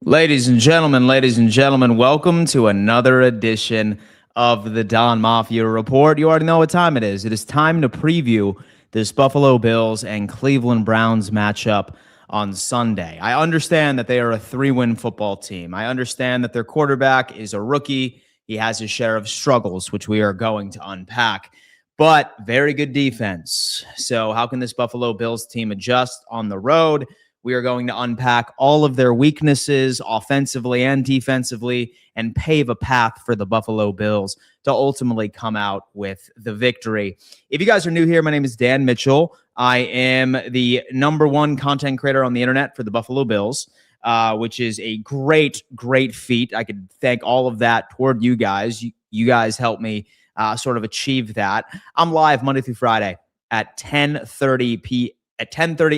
Ladies and gentlemen, welcome to another edition of the Don Mafia Report. You already know what time it is. It is time to preview this Buffalo Bills and Cleveland Browns matchup on Sunday. I understand that they are a 3-win football team. I understand that their quarterback is a rookie. He has his share of struggles, which we are going to unpack, but very good defense. So how can this Buffalo Bills team adjust on the road? We are going to unpack all of their weaknesses offensively and defensively and pave a path for the Buffalo Bills to ultimately come out with the victory. If you guys are new here, my name is Dan Mitchell. I am the #1 content creator on the internet for the Buffalo Bills, which is a great feat. I could thank all of that toward you guys. You guys helped me sort of achieve that. I'm live Monday through Friday at 10:30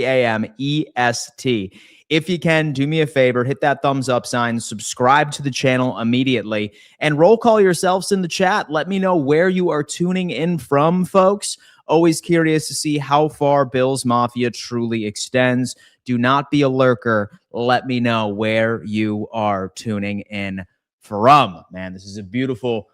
a.m. EST. If you can, do me a favor, hit that thumbs up sign, subscribe to the channel immediately, and roll call yourselves in the chat. Let me know where you are tuning in from, folks. Always curious to see how far Bills Mafia truly extends. Do not be a lurker. Let me know where you are tuning in from. Man, this is a beautiful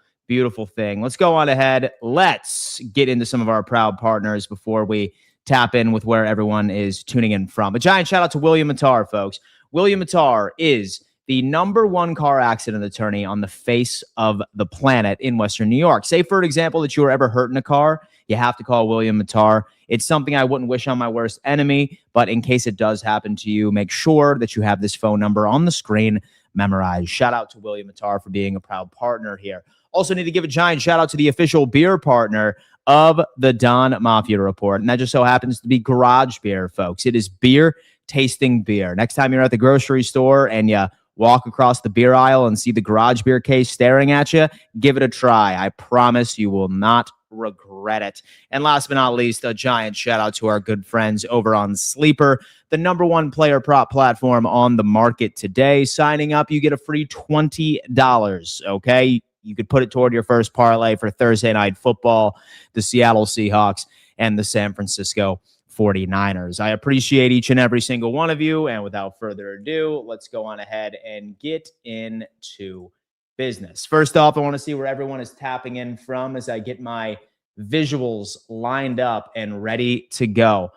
thing. Let's go on ahead. Let's get into some of our proud partners before we tap in with where everyone is tuning in from. A giant shout out to William Mattar, folks. William Mattar is the #1 car accident attorney on the face of the planet in Western New York. Say, for example, that you were ever hurt in a car, you have to call William Mattar. It's something I wouldn't wish on my worst enemy, but in case it does happen to you, make sure that you have this phone number on the screen memorized. Shout out to William Mattar for being a proud partner here. Also need to give a giant shout out to the official beer partner of the Don Mafia Report, and that just so happens to be Garage Beer, folks. It is beer tasting beer. Next time you're at the grocery store and you walk across the beer aisle and see the Garage Beer case staring at you, give it a try. I promise you will not regret it. And last but not least, a giant shout out to our good friends over on Sleeper, the #1 player prop platform on the market today. Signing up, you get a free $20, okay? You could put it toward your first parlay for Thursday Night Football, the Seattle Seahawks, and the San Francisco 49ers. I appreciate each and every single one of you. And without further ado, let's go on ahead and get into business. First off, I want to see where everyone is tapping in from as I get my visuals lined up and ready to go.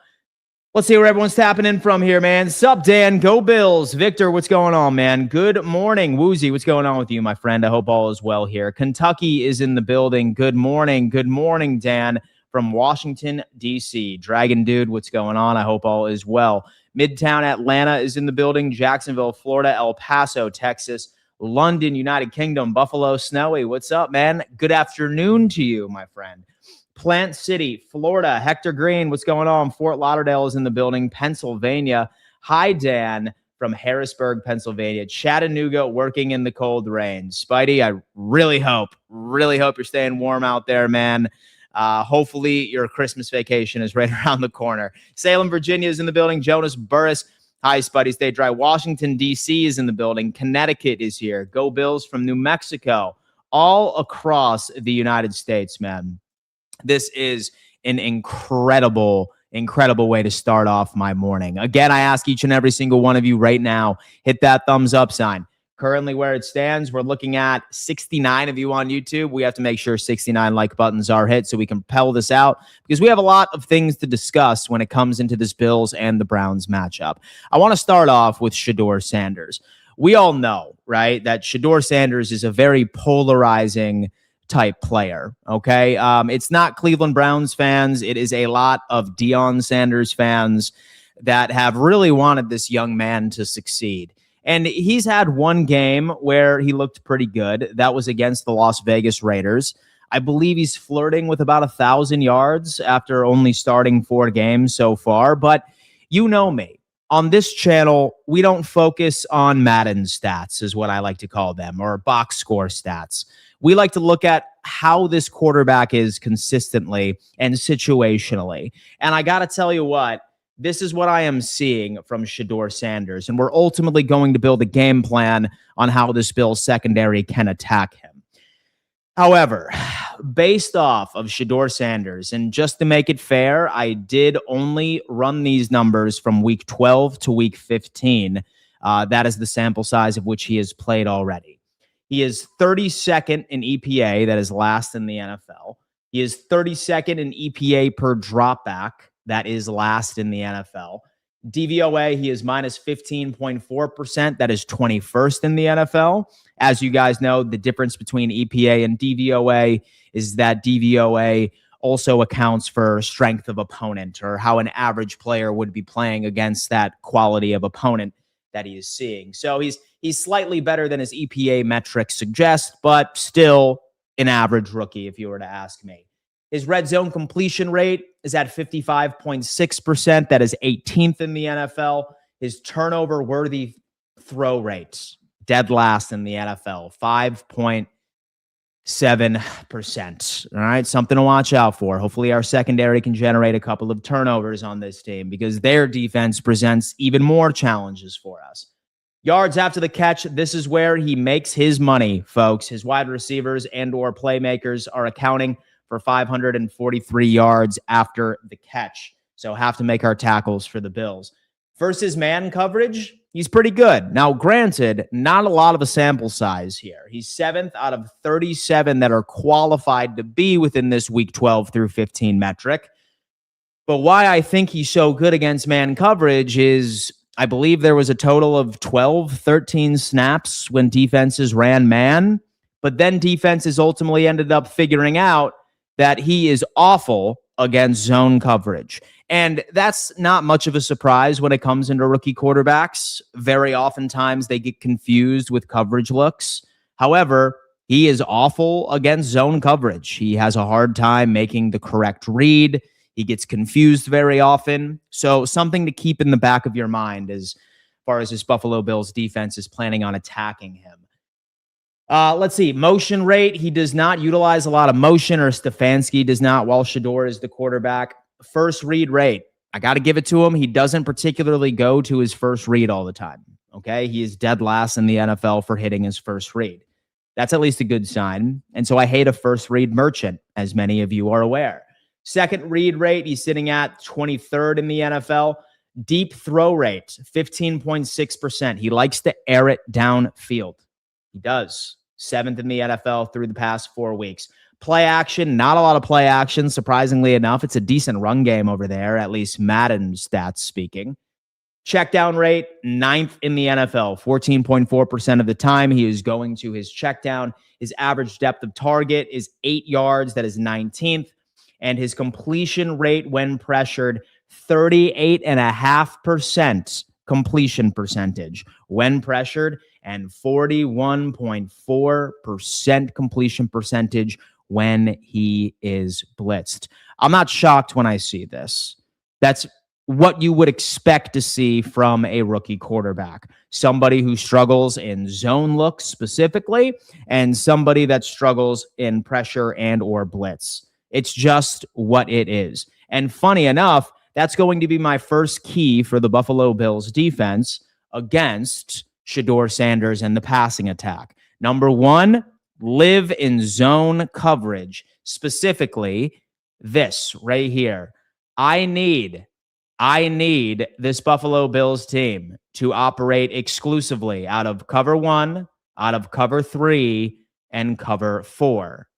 Let's see where everyone's tapping in from here, man. Sup, Dan? Go Bills. Victor, what's going on, man? Good morning. Woozy, what's going on with you, my friend? I hope all is well here. Kentucky is in the building. Good morning. Good morning, Dan, from Washington, D.C. Dragon Dude, what's going on? I hope all is well. Midtown Atlanta is in the building. Jacksonville, Florida. El Paso, Texas. London, United Kingdom. Buffalo, Snowy. What's up, man? Good afternoon to you, my friend. Plant City, Florida. Hector Green, what's going on? Fort Lauderdale is in the building. Pennsylvania. Hi, Dan, from Harrisburg, Pennsylvania. Chattanooga, working in the cold rain. Spidey, I really hope you're staying warm out there, man. Hopefully your Christmas vacation is right around the corner. Salem, Virginia is in the building. Jonas Burris. Hi, Spidey, stay dry. Washington, D.C. is in the building. Connecticut is here. Go Bills from New Mexico. All across the United States, man. This is an incredible way to start off my morning. Again, I ask each and every single one of you right now, hit that thumbs up sign. Currently where it stands, we're looking at 69 of you on YouTube. We have to make sure 69 like buttons are hit so we can propel this out because we have a lot of things to discuss when it comes into this Bills and the Browns matchup. I want to start off with Shedeur Sanders. We all know, right, that Shedeur Sanders is a very polarizing type player, okay? It's not Cleveland Browns fans. It is a lot of Deion Sanders fans that have really wanted this young man to succeed. And he's had one game where he looked pretty good. That was against the Las Vegas Raiders. I believe he's flirting with about 1,000 yards after only starting 4 games so far. But you know me. On this channel, we don't focus on Madden stats, is what I like to call them, or box score stats. We like to look at how this quarterback is consistently and situationally. And I got to tell you what, this is what I am seeing from Shedeur Sanders. And we're ultimately going to build a game plan on how this Bills secondary can attack him. However, based off of Shedeur Sanders, and just to make it fair, I did only run these numbers from week 12 to week 15 That is the sample size of which he has played already. He is 32nd in EPA, that is last in the NFL. He is 32nd in EPA per dropback, that is last in the NFL. DVOA, he is minus 15.4%, that is 21st in the NFL. As you guys know, the difference between EPA and DVOA is that DVOA also accounts for strength of opponent, or how an average player would be playing against that quality of opponent that he is seeing. So he's slightly better than his EPA metrics suggest, but still an average rookie, if you were to ask me. His red zone completion rate is at 55.6%. That is 18th in the NFL. His turnover-worthy throw rate, dead last in the NFL, 5.7%. All right, something to watch out for. Hopefully our secondary can generate a couple of turnovers on this team, because their defense presents even more challenges for us. Yards after the catch, this is where he makes his money, folks. His wide receivers and or playmakers are accounting for 543 yards after the catch. So have to make our tackles for the Bills. Versus man coverage, he's pretty good. Now, granted, not a lot of a sample size here. He's 7th out of 37 that are qualified to be within this week 12 through 15 metric. But why I think he's so good against man coverage is I believe there was a total of 12, 13 snaps when defenses ran man, but then defenses ultimately ended up figuring out that he is awful against zone coverage. And that's not much of a surprise when it comes into rookie quarterbacks. Very oftentimes they get confused with coverage looks. However, he is awful against zone coverage. He has a hard time making the correct read. He gets confused very often. So something to keep in the back of your mind as far as this Buffalo Bills defense is planning on attacking him. Let's see. Motion rate. He does not utilize a lot of motion, or Stefanski does not, while Shedeur is the quarterback. First read rate. I got to give it to him. He doesn't particularly go to his first read all the time. Okay. He is dead last in the NFL for hitting his first read. That's at least a good sign. And so I hate a first read merchant, as many of you are aware. Second read rate. He's sitting at 23rd in the NFL. Deep throw rate, 15.6%. He likes to air it downfield. He does. 7th in the NFL through the past 4 weeks. Play action, not a lot of play action, surprisingly enough. It's a decent run game over there, at least Madden stats speaking. Check down rate, 9th in the NFL, 14.4% of the time he is going to his check down. His average depth of target is 8 yards. That is 19th. And his completion rate when pressured, 38.5% completion percentage when pressured, and 41.4% completion percentage when he is blitzed. I'm not shocked when I see this. That's what you would expect to see from a rookie quarterback. Somebody who struggles in zone looks specifically, and somebody that struggles in pressure and or blitz. It's just what it is. And funny enough, that's going to be my first key for the Buffalo Bills defense against Shedeur Sanders and the passing attack. Number one, live in zone coverage. Specifically, this right here. I need this Buffalo Bills team to operate exclusively out of cover 1, out of cover 3, and cover 4.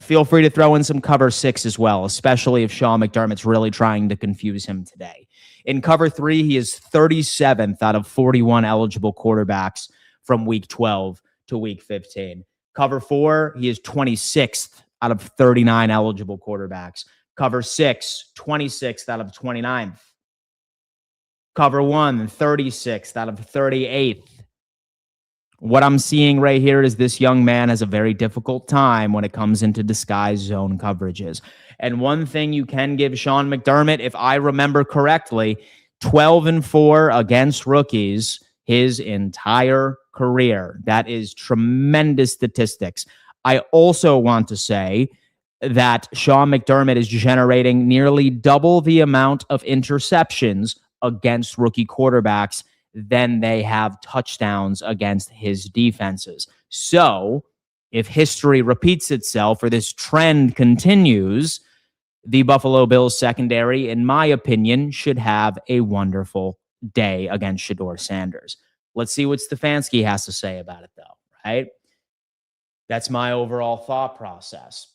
Feel free to throw in some cover 6 as well, especially if Sean McDermott's really trying to confuse him today. In cover 3, he is 37th out of 41 eligible quarterbacks from week 12 to week 15. Cover 4, he is 26th out of 39 eligible quarterbacks. Cover 6, 26th out of 29th. Cover 1, 36th out of 38th. What I'm seeing right here is this young man has a very difficult time when it comes into disguise zone coverages. And one thing you can give Sean McDermott, if I remember correctly, 12-4 against rookies his entire career. That is tremendous statistics. I also want to say that Sean McDermott is generating nearly double the amount of interceptions against rookie quarterbacks than they have touchdowns against his defenses. So if history repeats itself or this trend continues, the Buffalo Bills secondary, in my opinion, should have a wonderful day against Shedeur Sanders. Let's see what Stefanski has to say about it, though, right? That's my overall thought process.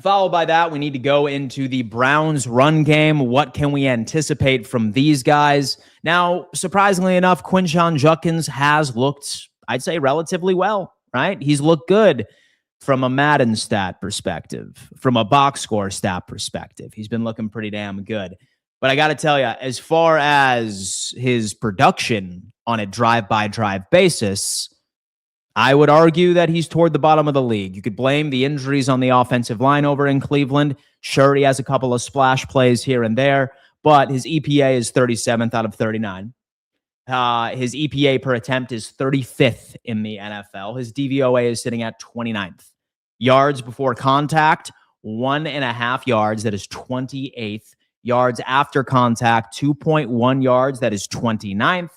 Followed by that, we need to go into the Browns run game. What can we anticipate from these guys? Now, surprisingly enough, Quinshon Judkins has looked, I'd say, relatively well, right? He's looked good from a Madden stat perspective, from a box score stat perspective. He's been looking pretty damn good. But I got to tell you, as far as his production on a drive-by-drive basis, I would argue that he's toward the bottom of the league. You could blame the injuries on the offensive line over in Cleveland. Sure, he has a couple of splash plays here and there, but his EPA is 37th out of 39. His EPA per attempt is 35th in the NFL. His DVOA is sitting at 29th. Yards before contact, 1.5 yards. That is 28th. Yards after contact, 2.1 yards. That is 29th.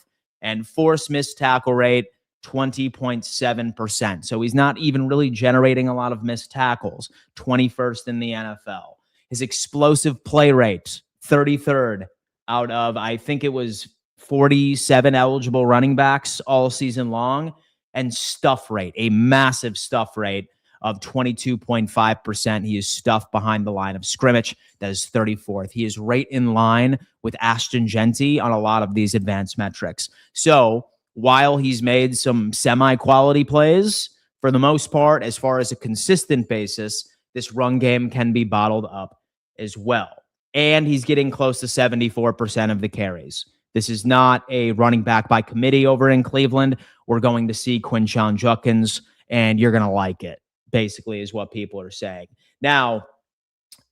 And forced missed tackle rate, 20.7%. So he's not even really generating a lot of missed tackles. 21st in the NFL. His explosive play rate, 33rd out of, I think it was 47 eligible running backs all season long. And stuff rate, a massive stuff rate of 22.5%. He is stuffed behind the line of scrimmage. That is 34th. He is right in line with Ashton Genty on a lot of these advanced metrics. So while he's made some semi-quality plays, for the most part, as far as a consistent basis, this run game can be bottled up as well. And he's getting close to 74% of the carries. This is not a running back by committee over in Cleveland. We're going to see Quinshon Judkins, and you're going to like it, basically, is what people are saying. Now,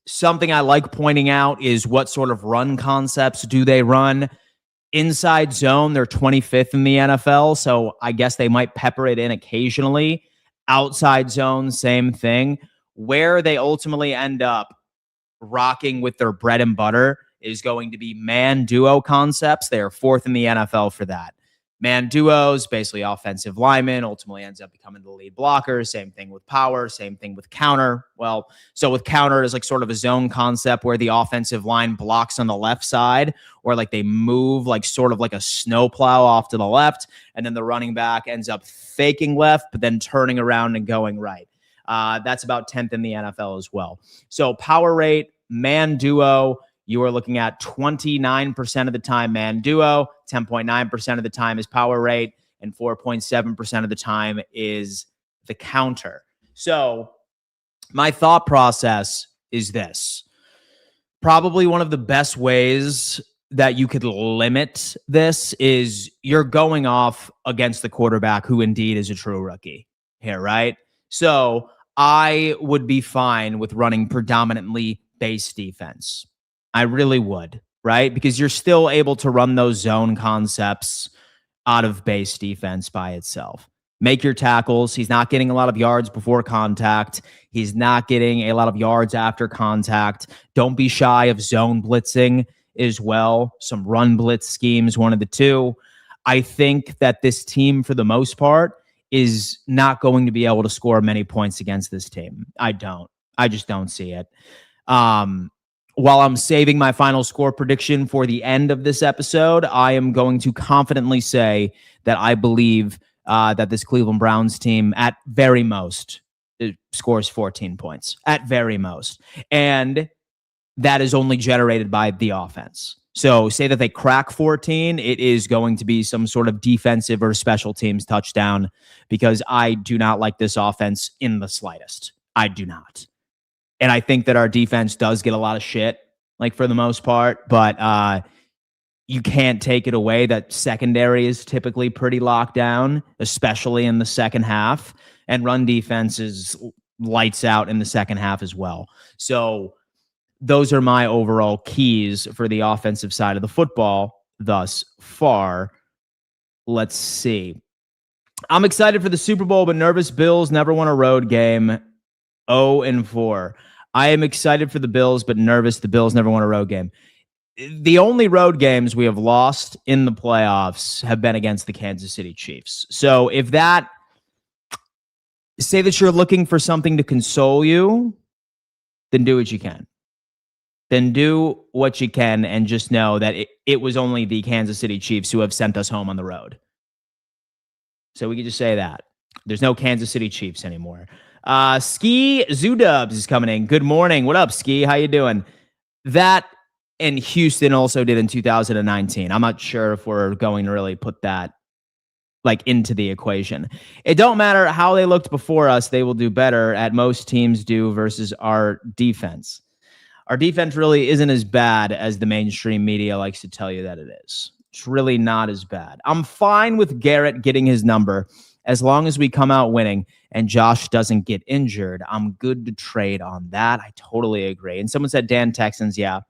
something I like pointing out is what sort of run concepts do they run? Inside zone, they're 25th in the NFL, so I guess they might pepper it in occasionally. Outside zone, same thing. Where they ultimately end up rocking with their bread and butter is going to be man duo concepts. They are 4th in the NFL for that. Man duos, basically offensive lineman, ultimately ends up becoming the lead blocker. Same thing with power, same thing with counter. Well, so with counter is like sort of a zone concept where the offensive line blocks on the left side, or like they move like sort of like a snowplow off to the left, and then the running back ends up faking left, but then turning around and going right. That's about 10th in the NFL as well. So power rate, man duo, you are looking at 29% of the time man duo, 10.9% of the time is power rate, and 4.7% of the time is the counter. So my thought process is this. Probably one of the best ways that you could limit this is you're going off against the quarterback who indeed is a true rookie here, right? So I would be fine with running predominantly base defense. I really would, right? Because you're still able to run those zone concepts out of base defense by itself. Make your tackles. He's not getting a lot of yards before contact. He's not getting a lot of yards after contact. Don't be shy of zone blitzing as well. Some run blitz schemes, one of the two. I think that this team, for the most part, is not going to be able to score many points against this team. I just don't see it. While I'm saving my final score prediction for the end of this episode, I am going to confidently say that I believe that this Cleveland Browns team, at very most, scores 14 points. At very most. And that is only generated by the offense. So say that they crack 14, it is going to be some sort of defensive or special teams touchdown, because I do not like this offense in the slightest. I do not. And I think that our defense does get a lot of shit, like for the most part, but you can't take it away that secondary is typically pretty locked down, especially in the second half, and run defense is lights out in the second half as well. So those are my overall keys for the offensive side of the football thus far. Let's see. I'm excited for the Super Bowl, but nervous. Bills never won a road game. 0-4. I am excited for the Bills, but nervous. The Bills never won a road game. The only road games we have lost in the playoffs have been against the Kansas City Chiefs. So if that, say that you're looking for something to console you, then do what you can. Then do what you can and just know that it was only the Kansas City Chiefs who have sent us home on the road. So we could just say that. There's no Kansas City Chiefs anymore. Ski Zoodubs is coming in. Good morning. What up, Ski? How you doing? That and Houston also did in 2019. I'm not sure if we're going to really put that like into the equation. It don't matter how they looked before us. They will do better at most teams do versus our defense. Our defense really isn't as bad as the mainstream media likes to tell you that it is. It's really not as bad. I'm fine with Garrett getting his number as long as we come out winning and Josh doesn't get injured. I'm good to trade on that. I totally agree. And someone said Dan Texans. Yeah,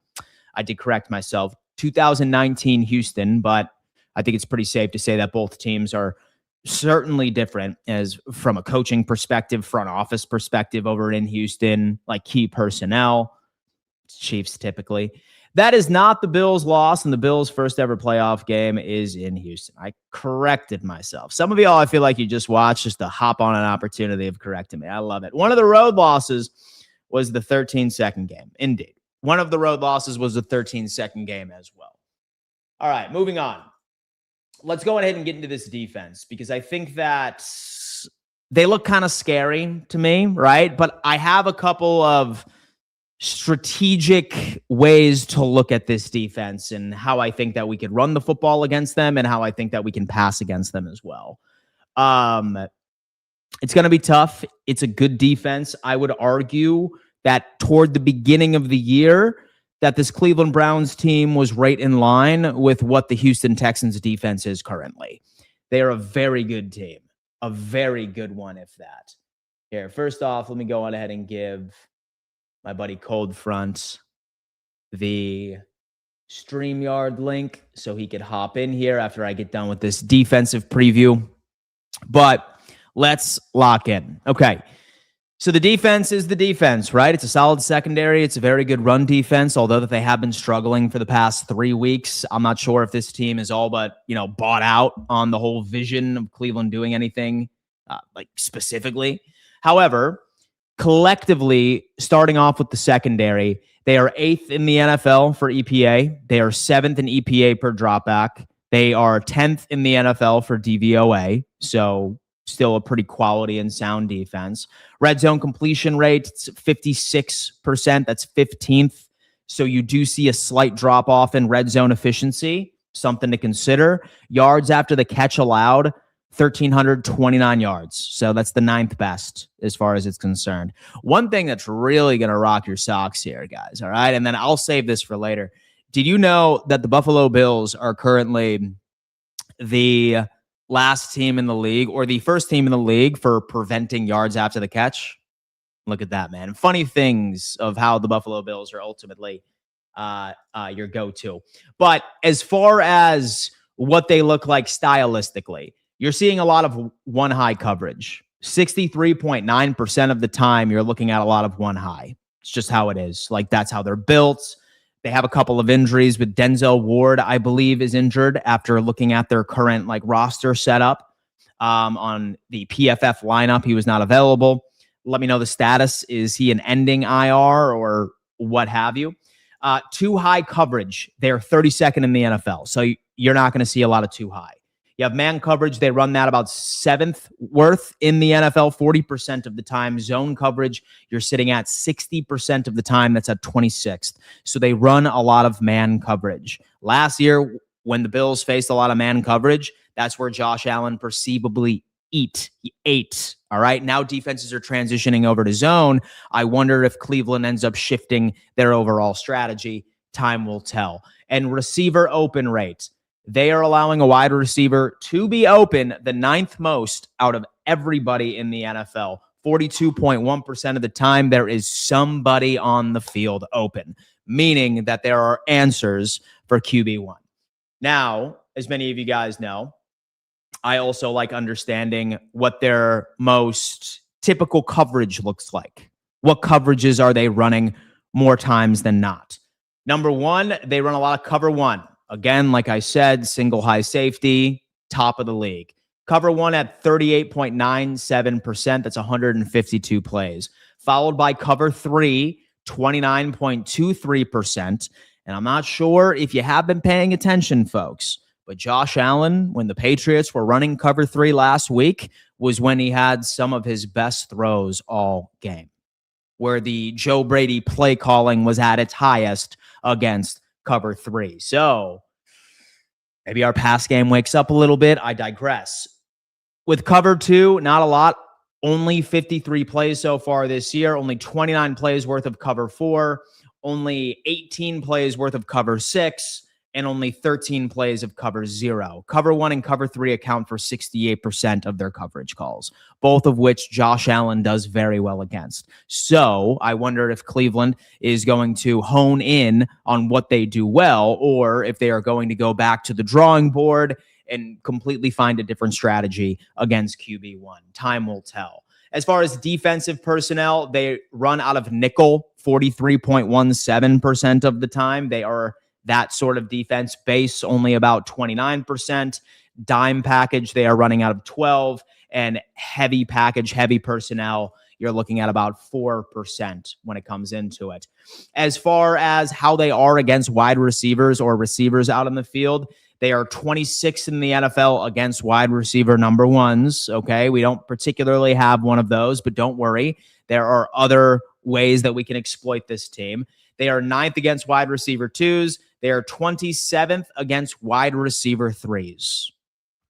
I did correct myself. 2019 Houston, but I think it's pretty safe to say that both teams are certainly different as from a coaching perspective, front office perspective over in Houston, like key personnel. Chiefs typically. That is not the Bills' loss, and the Bills' first ever playoff game is in Houston. I corrected myself. Some of y'all, I feel like you just watched just to hop on an opportunity of correcting me. I love it. One of the road losses was the 13-second game. Indeed. One of the road losses was the 13-second game as well. All right, moving on. Let's go ahead and get into this defense because I think that they look kind of scary to me, right? But I have a couple of strategic ways to look at this defense and how I think that we could run the football against them and how I think that we can pass against them as well. It's going to be tough. It's a good defense. I would argue that toward the beginning of the year that this Cleveland Browns team was right in line with what the Houston Texans defense is currently. They are a very good team, a very good one, if that. Here, first off, let me go on ahead and give my buddy Cold Front the StreamYard link so he could hop in here after I get done with this defensive preview. But let's lock in. Okay. So the defense is the defense, right? It's a solid secondary. It's a very good run defense, although that they have been struggling for the past 3 weeks. I'm not sure if this team is all but, bought out on the whole vision of Cleveland doing anything like specifically. However, collectively, starting off with the secondary, they are 8th in the NFL for EPA. They are 7th in EPA per dropback. They are 10th in the NFL for DVOA. So still a pretty quality and sound defense. Red zone completion rate, it's 56%. That's 15th. So you do see a slight drop off in red zone efficiency, something to consider. Yards after the catch allowed, 1,329 yards. So that's the 9th best as far as it's concerned. One thing that's really going to rock your socks here, guys, all right? And then I'll save this for later. Did you know that the Buffalo Bills are currently the last team in the league or the first team in the league for preventing yards after the catch? Look at that, man. Funny things of how the Buffalo Bills are ultimately your go-to. But as far as what they look like stylistically, you're seeing a lot of one high coverage. 63.9% of the time, you're looking at a lot of one high. It's just how it is. Like, that's how they're built. They have a couple of injuries with Denzel Ward, I believe, is injured after looking at their current roster setup on the PFF lineup. He was not available. Let me know the status. Is he an ending IR or what have you? Too high coverage. They're 32nd in the NFL. So you're not going to see a lot of too high. You have man coverage. They run that about 7th worth in the NFL, 40% of the time. Zone coverage, you're sitting at 60% of the time. That's at 26th. So they run a lot of man coverage. Last year, when the Bills faced a lot of man coverage, that's where Josh Allen perceivably ate. All right. Now defenses are transitioning over to zone. I wonder if Cleveland ends up shifting their overall strategy. Time will tell. And receiver open rate. They are allowing a wide receiver to be open the 9th most out of everybody in the NFL. 42.1% of the time, there is somebody on the field open, meaning that there are answers for QB1. Now, as many of you guys know, I also like understanding what their most typical coverage looks like. What coverages are they running more times than not? Number one, they run a lot of cover one. Again, like I said, single high safety, top of the league. Cover one at 38.97%. That's 152 plays. Followed by cover three, 29.23%. And I'm not sure if you have been paying attention, folks, But Josh Allen, when the Patriots were running cover 3 last week, was when he had some of his best throws all game, where the Joe Brady play calling was at its highest against cover 3. So maybe our pass game wakes up a little bit. I digress. With cover 2, not a lot. Only 53 plays so far this year. Only 29 plays worth of cover 4. Only 18 plays worth of cover 6. And only 13 plays of cover 0. Cover 1 and cover 3 account for 68% of their coverage calls, both of which Josh Allen does very well against. So I wonder if Cleveland is going to hone in on what they do well, or if they are going to go back to the drawing board and completely find a different strategy against QB1. Time will tell. As far as defensive personnel, they run out of nickel 43.17% of the time. They are that sort of defense. Base only about 29%. Dime package, they are running out of 12. And heavy package, heavy personnel, you're looking at about 4% when it comes into it. As far as how they are against wide receivers or receivers out in the field, they are 26th in the NFL against wide receiver number ones. Okay, we don't particularly have one of those, but don't worry. There are other ways that we can exploit this team. They are 9th against wide receiver 2s. They are 27th against wide receiver 3s.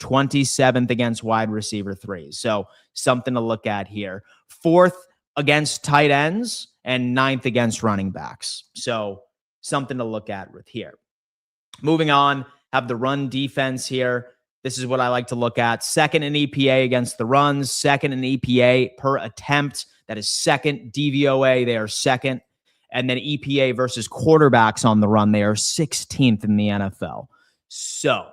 27th against wide receiver 3s. So something to look at here. 4th against tight ends and 9th against running backs. So something to look at with here. Moving on, have the run defense here. This is what I like to look at. 2nd in EPA against the runs. 2nd in EPA per attempt. That is 2nd. DVOA, they are 2nd. And then EPA versus quarterbacks on the run, they are 16th in the NFL. So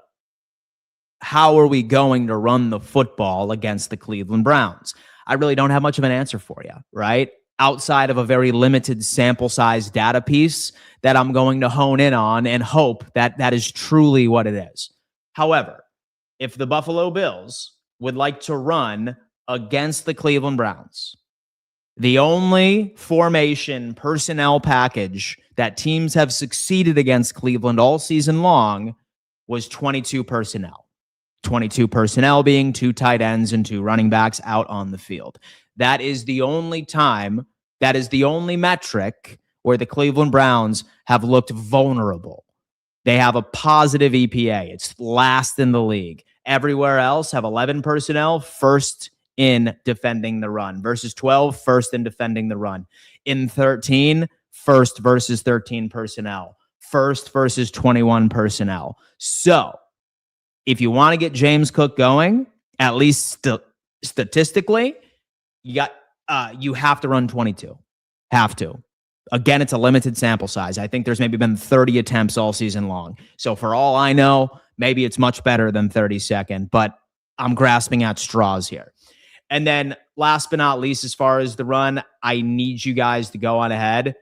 how are we going to run the football against the Cleveland Browns? I really don't have much of an answer for you, right? Outside of a very limited sample size data piece that I'm going to hone in on and hope that that is truly what it is. However, if the Buffalo Bills would like to run against the Cleveland Browns, the only formation personnel package that teams have succeeded against Cleveland all season long was 22 personnel. 22 personnel being 2 tight ends and 2 running backs out on the field. That is the only time, that is the only metric where the Cleveland Browns have looked vulnerable. They have a positive EPA. It's last in the league. Everywhere else have 11 personnel, first in defending the run. Versus 12, first in defending the run. In 13, first versus 13 personnel. First versus 21 personnel. So, if you want to get James Cook going, at least statistically, you have to run 22. Have to. Again, it's a limited sample size. I think there's maybe been 30 attempts all season long. So for all I know, maybe it's much better than 32nd, but I'm grasping at straws here. And then last but not least, as far as the run, I need you guys to go on ahead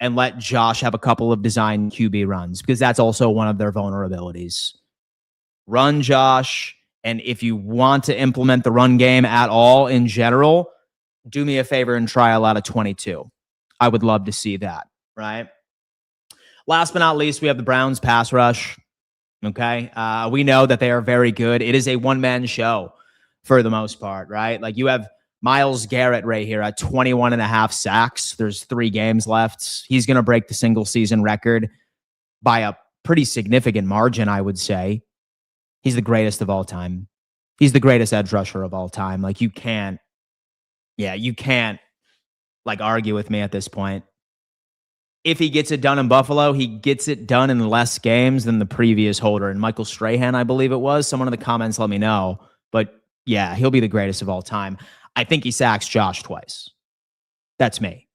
and let Josh have a couple of design QB runs, because that's also one of their vulnerabilities. Run Josh, and if you want to implement the run game at all in general, do me a favor and try a lot of 22. I would love to see that, right? Last but not least, we have the Browns pass rush. Okay. We know that they are very good. It is a one-man show for the most part, right? Like you have Myles Garrett right here at 21 and a half sacks. There's 3 games left. He's going to break the single season record by a pretty significant margin, I would say. He's the greatest of all time. He's the greatest edge rusher of all time. Like you can't like argue with me at this point. If he gets it done in Buffalo, he gets it done in less games than the previous holder. And Michael Strahan, I believe it was. Someone in the comments let me know. But yeah, he'll be the greatest of all time. I think he sacks Josh twice. That's me.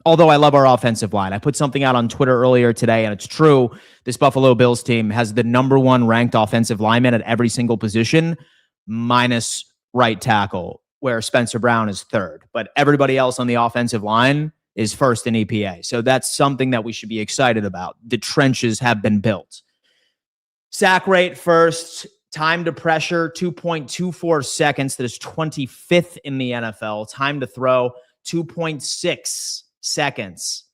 Although I love our offensive line. I put something out on Twitter earlier today, and it's true. This Buffalo Bills team has the number 1 ranked offensive lineman at every single position, minus right tackle, where Spencer Brown is 3rd. But everybody else on the offensive line is 1st in EPA. So that's something that we should be excited about. The trenches have been built. Sack rate 1st. Time to pressure, 2.24 seconds. That is 25th in the NFL. Time to throw, 2.6 seconds.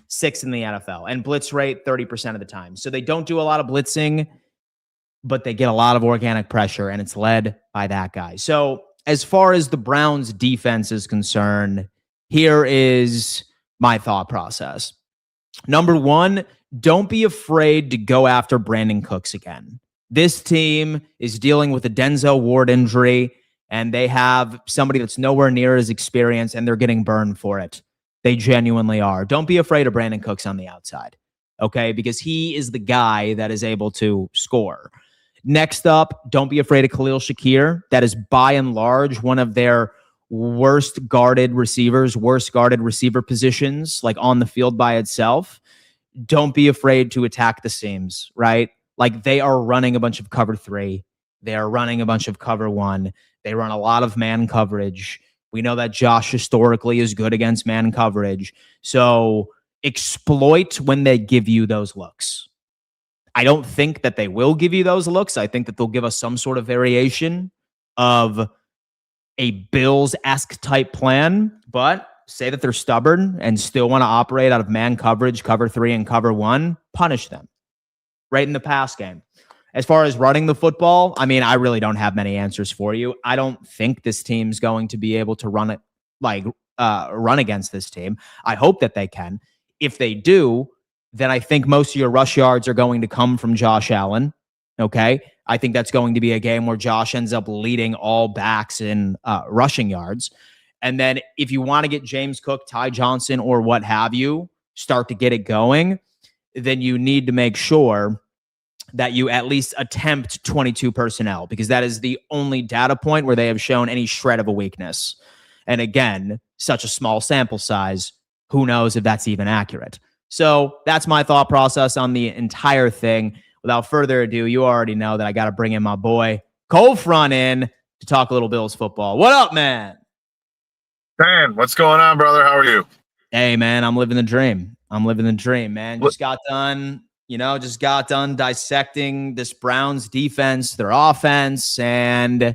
6th in the NFL. And blitz rate, 30% of the time. So they don't do a lot of blitzing, but they get a lot of organic pressure, and it's led by that guy. So as far as the Browns defense is concerned, here is my thought process. Number one, don't be afraid to go after Brandon Cooks again. This team is dealing with a Denzel Ward injury, and they have somebody that's nowhere near his experience, and they're getting burned for it. They genuinely are. Don't be afraid of Brandon Cooks on the outside, okay? Because he is the guy that is able to score. Next up, don't be afraid of Khalil Shakir. That is by and large one of their worst guarded receiver positions, like on the field by itself. Don't be afraid to attack the seams, right? Like they are running a bunch of cover 3. They are running a bunch of cover 1. They run a lot of man coverage. We know that Josh historically is good against man coverage. So exploit when they give you those looks. I don't think that they will give you those looks. I think that they'll give us some sort of variation of a Bills-esque type plan, but say that they're stubborn and still want to operate out of man coverage, cover 3 and cover 1, punish them right in the pass game. As far as running the football, I mean, I really don't have many answers for you. I don't think this team's going to be able to run against this team. I hope that they can. If they do, then I think most of your rush yards are going to come from Josh Allen. Okay. I think that's going to be a game where Josh ends up leading all backs in rushing yards. And then if you want to get James Cook, Ty Johnson, or what have you, start to get it going, then you need to make sure that you at least attempt 22 personnel, because that is the only data point where they have shown any shred of a weakness. And again, such a small sample size, who knows if that's even accurate. So that's my thought process on the entire thing. Without further ado, you already know that I got to bring in my boy Cold Front in to talk a little Bills football. What up, man? Man, what's going on, brother? How are you? Hey, man, I'm living the dream. Man. Just got done dissecting this Browns defense, their offense, and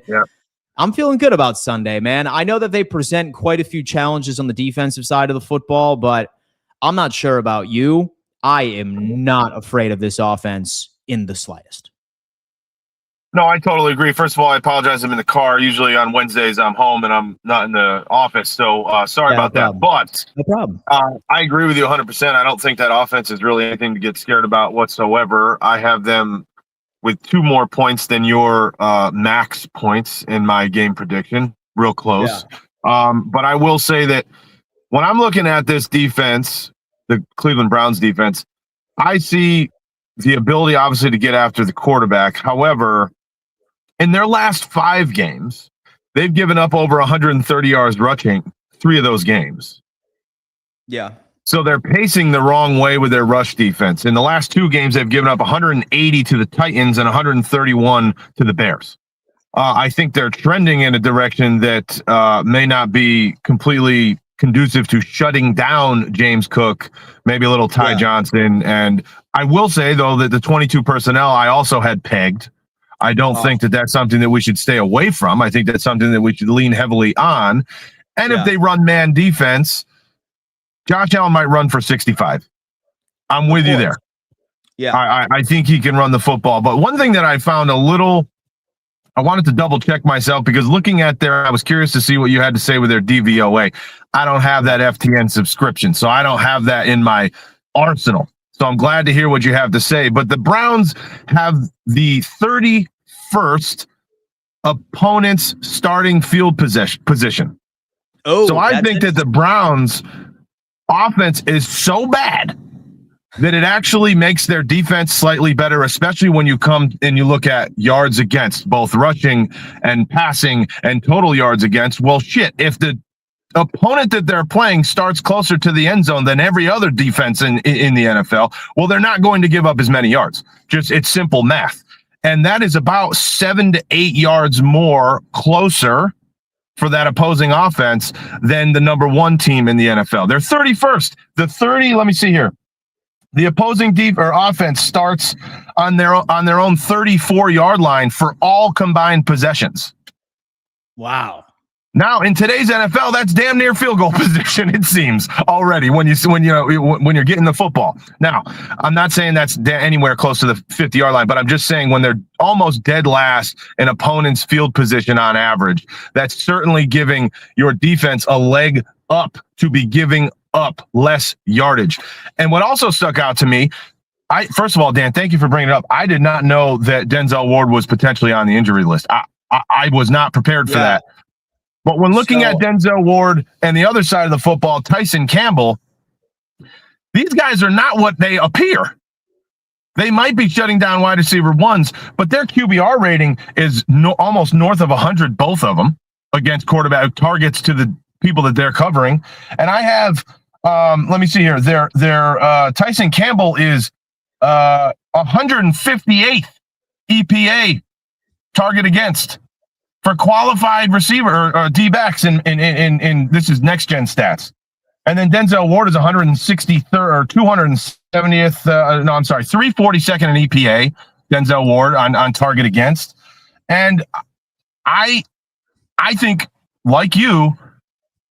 I'm feeling good about Sunday, man. I know that they present quite a few challenges on the defensive side of the football, but I'm not sure about you. I am not afraid of this offense in the slightest. No, I totally agree. First of all, I apologize. I'm in the car. Usually on Wednesdays, I'm home and I'm not in the office. So sorry about that. But no problem. I agree with you 100%. I don't think that offense is really anything to get scared about whatsoever. I have them with 2 more points than your max points in my game prediction. Real close. Yeah. But I will say that when I'm looking at this defense, the Cleveland Browns defense, I see the ability, obviously, to get after the quarterback. However, in their last 5 games, they've given up over 130 yards rushing 3 of those games. Yeah. So they're pacing the wrong way with their rush defense. In the last 2 games, they've given up 180 to the Titans and 131 to the Bears. I think they're trending in a direction that may not be completely conducive to shutting down James Cook, maybe a little Ty Johnson. And I will say, though, that the 22 personnel I also had pegged. I don't think that that's something that we should stay away from. I think that's something that we should lean heavily on. And if they run man defense, Josh Allen might run for 65. I'm with you there. Yeah, I think he can run the football. But one thing that I found I wanted to double check myself, because looking at I was curious to see what you had to say with their DVOA. I don't have that FTN subscription, so I don't have that in my arsenal. So I'm glad to hear what you have to say. But the Browns have the 31st opponent's starting field position. Oh, so I think that the Browns offense is so bad that it actually makes their defense slightly better, especially when you come and you look at yards against, both rushing and passing and total yards against. Well, shit, if the opponent that they're playing starts closer to the end zone than every other defense in the NFL, well, they're not going to give up as many yards. It's simple math. And that is about 7 to 8 yards more closer for that opposing offense than the number 1 team in the NFL. They're 31st. Let me see here. The opposing offense starts on their own 34-yard line for all combined possessions. Wow. Now in today's NFL, that's damn near field goal position. It seems already when you're getting the football. Now, I'm not saying that's anywhere close to the 50-yard line, but I'm just saying when they're almost dead last in opponent's field position on average, that's certainly giving your defense a leg up to be giving up less yardage. And what also stuck out to me, first of all, Dan, thank you for bringing it up. I did not know that Denzel Ward was potentially on the injury list. I was not prepared for that. But when looking at Denzel Ward and the other side of the football, Tyson Campbell, these guys are not what they appear. They might be shutting down wide receiver ones, but their QBR rating is almost north of 100, both of them, against quarterback targets to the people that they're covering. And I have, let me see here, their Tyson Campbell is 158th EPA target against for qualified receiver or D-backs in this is next gen stats. And then Denzel Ward is 163rd or 270th. 342nd in EPA. Denzel Ward on target against. And I think, like you,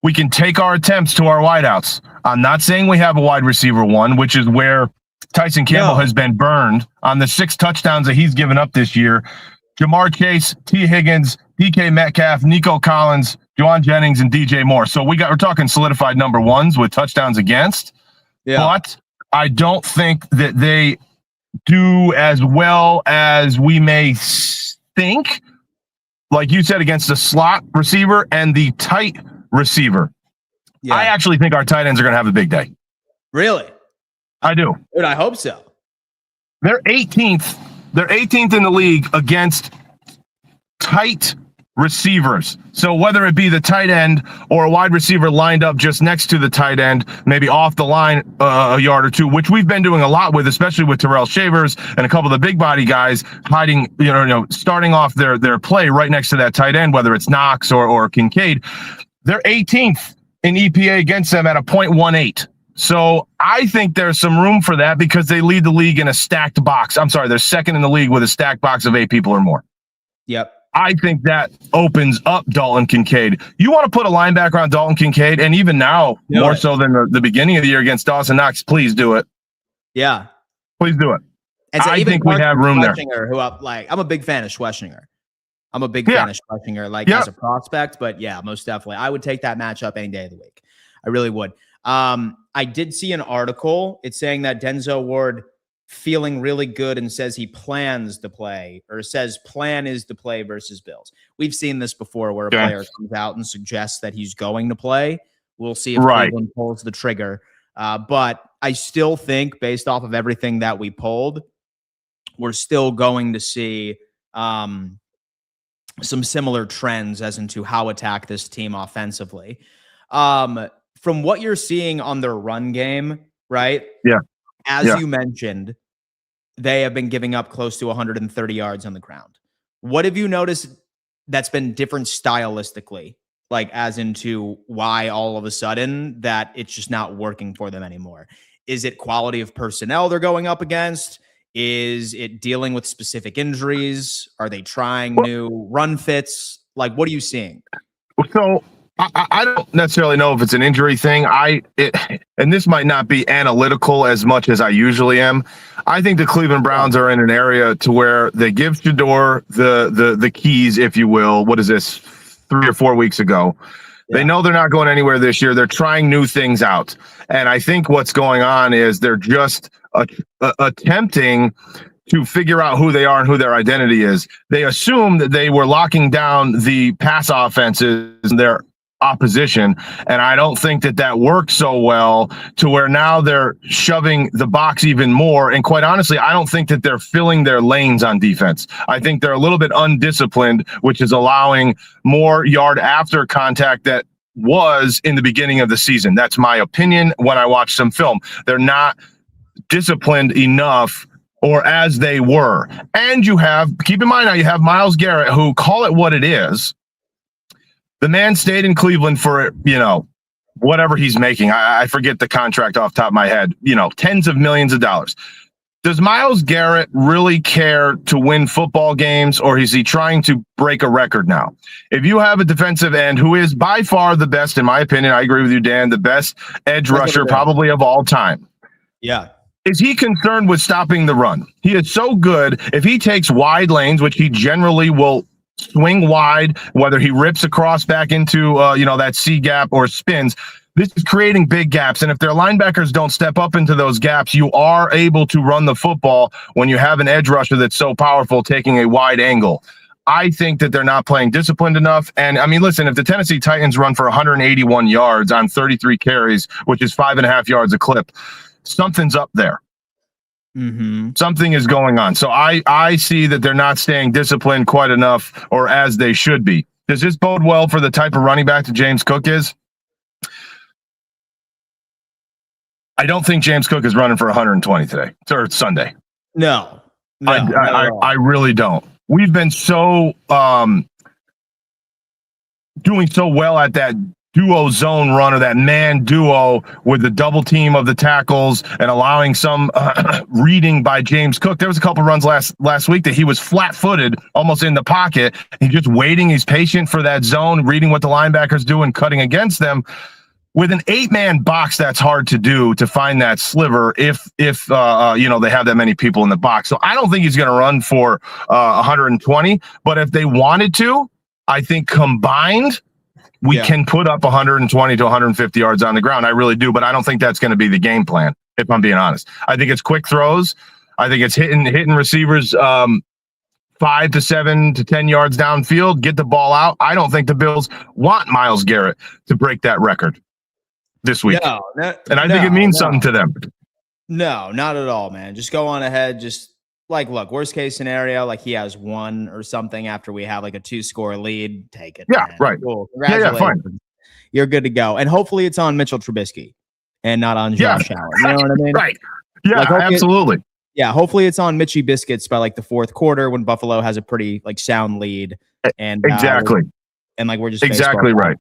we can take our attempts to our wideouts. I'm not saying we have a wide receiver one, which is where Tyson Campbell has been burned on the 6 touchdowns that he's given up this year. Jamar Chase, T. Higgins, DK Metcalf, Nico Collins, Juwan Jennings, and DJ Moore. So we're talking solidified number ones with touchdowns against. Yeah. But I don't think that they do as well as we may think. Like you said, against the slot receiver and the tight receiver. Yeah. I actually think our tight ends are going to have a big day. Really? I do. Dude, I hope so. They're 18th. They're 18th in the league against tight receivers. So whether it be the tight end or a wide receiver lined up just next to the tight end, maybe off the line a yard or two, which we've been doing a lot with, especially with Terrell Shavers and a couple of the big body guys hiding, starting off their play right next to that tight end, whether it's Knox or Kincaid. They're 18th in EPA against them at a 0.18. So I think there's some room for that because they lead the league in a stacked box. I'm sorry, they're second in the league with a stacked box of 8 people or more. Yep. I think that opens up Dalton Kincaid. You want to put a linebacker on Dalton Kincaid, and even now, more so than the beginning of the year against Dawson Knox, please do it. Yeah. Please do it. And so I think we have room there. I'm a big fan of Schwechsinger. I'm a big fan of Schwechsinger, as a prospect, but yeah, most definitely. I would take that matchup any day of the week. I really would. I did see an article. It's saying that Denzel Ward feeling really good and says he plans to play, or says plan is to play versus Bills. We've seen this before where a player comes out and suggests that he's going to play. We'll see if Cleveland pulls the trigger. But I still think, based off of everything that we pulled, we're still going to see some similar trends as into how attack this team offensively. From what you're seeing on their run game, right? Yeah. As you mentioned, they have been giving up close to 130 yards on the ground. What have you noticed that's been different stylistically, like as into why all of a sudden that it's just not working for them anymore? Is it quality of personnel they're going up against? Is it dealing with specific injuries? Are they trying new run fits? Like, what are you seeing? So I don't necessarily know if it's an injury thing. And this might not be analytical as much as I usually am. I think the Cleveland Browns are in an area to where they give Shador the keys, if you will. What is this? 3 or 4 weeks ago. Yeah. They know they're not going anywhere this year. They're trying new things out. And I think what's going on is they're just attempting to figure out who they are and who their identity is. They assume that they were locking down the pass offenses in their opposition, and I don't think that worked so well to where now they're shoving the box even more. And quite honestly, I don't think that they're filling their lanes on defense. I think they're a little bit undisciplined, which is allowing more yard after contact that was in the beginning of the season. That's my opinion when I watch some film. They're not disciplined enough, or as they were. And keep in mind now, you have Myles Garrett, who, call it what it is, the man stayed in Cleveland for, whatever he's making. I forget the contract off the top of my head, tens of millions of dollars. Does Myles Garrett really care to win football games, or is he trying to break a record now? If you have a defensive end who is by far the best, in my opinion, I agree with you, Dan, the best edge rusher probably of all time. Yeah. Is he concerned with stopping the run? He is so good. If he takes wide lanes, which he generally will swing wide, whether he rips across back into that C gap or spins, this is creating big gaps. And if their linebackers don't step up into those gaps, you are able to run the football when you have an edge rusher that's so powerful taking a wide angle. I think that they're not playing disciplined enough. And I mean, listen, if the Tennessee Titans run for 181 yards on 33 carries, which is 5.5 yards a clip, something's up there. Mm-hmm. Something is going on. So I see that they're not staying disciplined quite enough, or as they should be. Does this bode well for the type of running back that James Cook is? I don't think James Cook is running for 120 today or Sunday. No, I really don't. We've been so doing so well at that duo zone run, or that man duo with the double team of the tackles and allowing some reading by James Cook. There was a couple runs last week that he was flat-footed, almost in the pocket. He's just waiting. He's patient for that zone, reading what the linebackers do and cutting against them. With an 8-man box, that's hard to do, to find that sliver if they have that many people in the box. So I don't think he's going to run for 120. But if they wanted to, I think combined, we can put up 120 to 150 yards on the ground. I really do. But I don't think that's going to be the game plan, if I'm being honest. I think it's quick throws. I think it's hitting receivers 5 to 7 to 10 yards downfield, get the ball out. I don't think the Bills want Myles Garrett to break that record this week. And I think it means something to them. No, not at all, man. Just go on ahead. Just look, worst case scenario, he has one or something after we have a 2-score lead. Take it. Yeah, man. right. Cool. Yeah, fine. You're good to go. And hopefully it's on Mitchell Trubisky and not on Josh Allen. You know what I mean? Right. Yeah, absolutely. Hopefully it's on Mitchie Biscuits by the fourth quarter when Buffalo has a pretty sound lead. And exactly. We're just exactly right.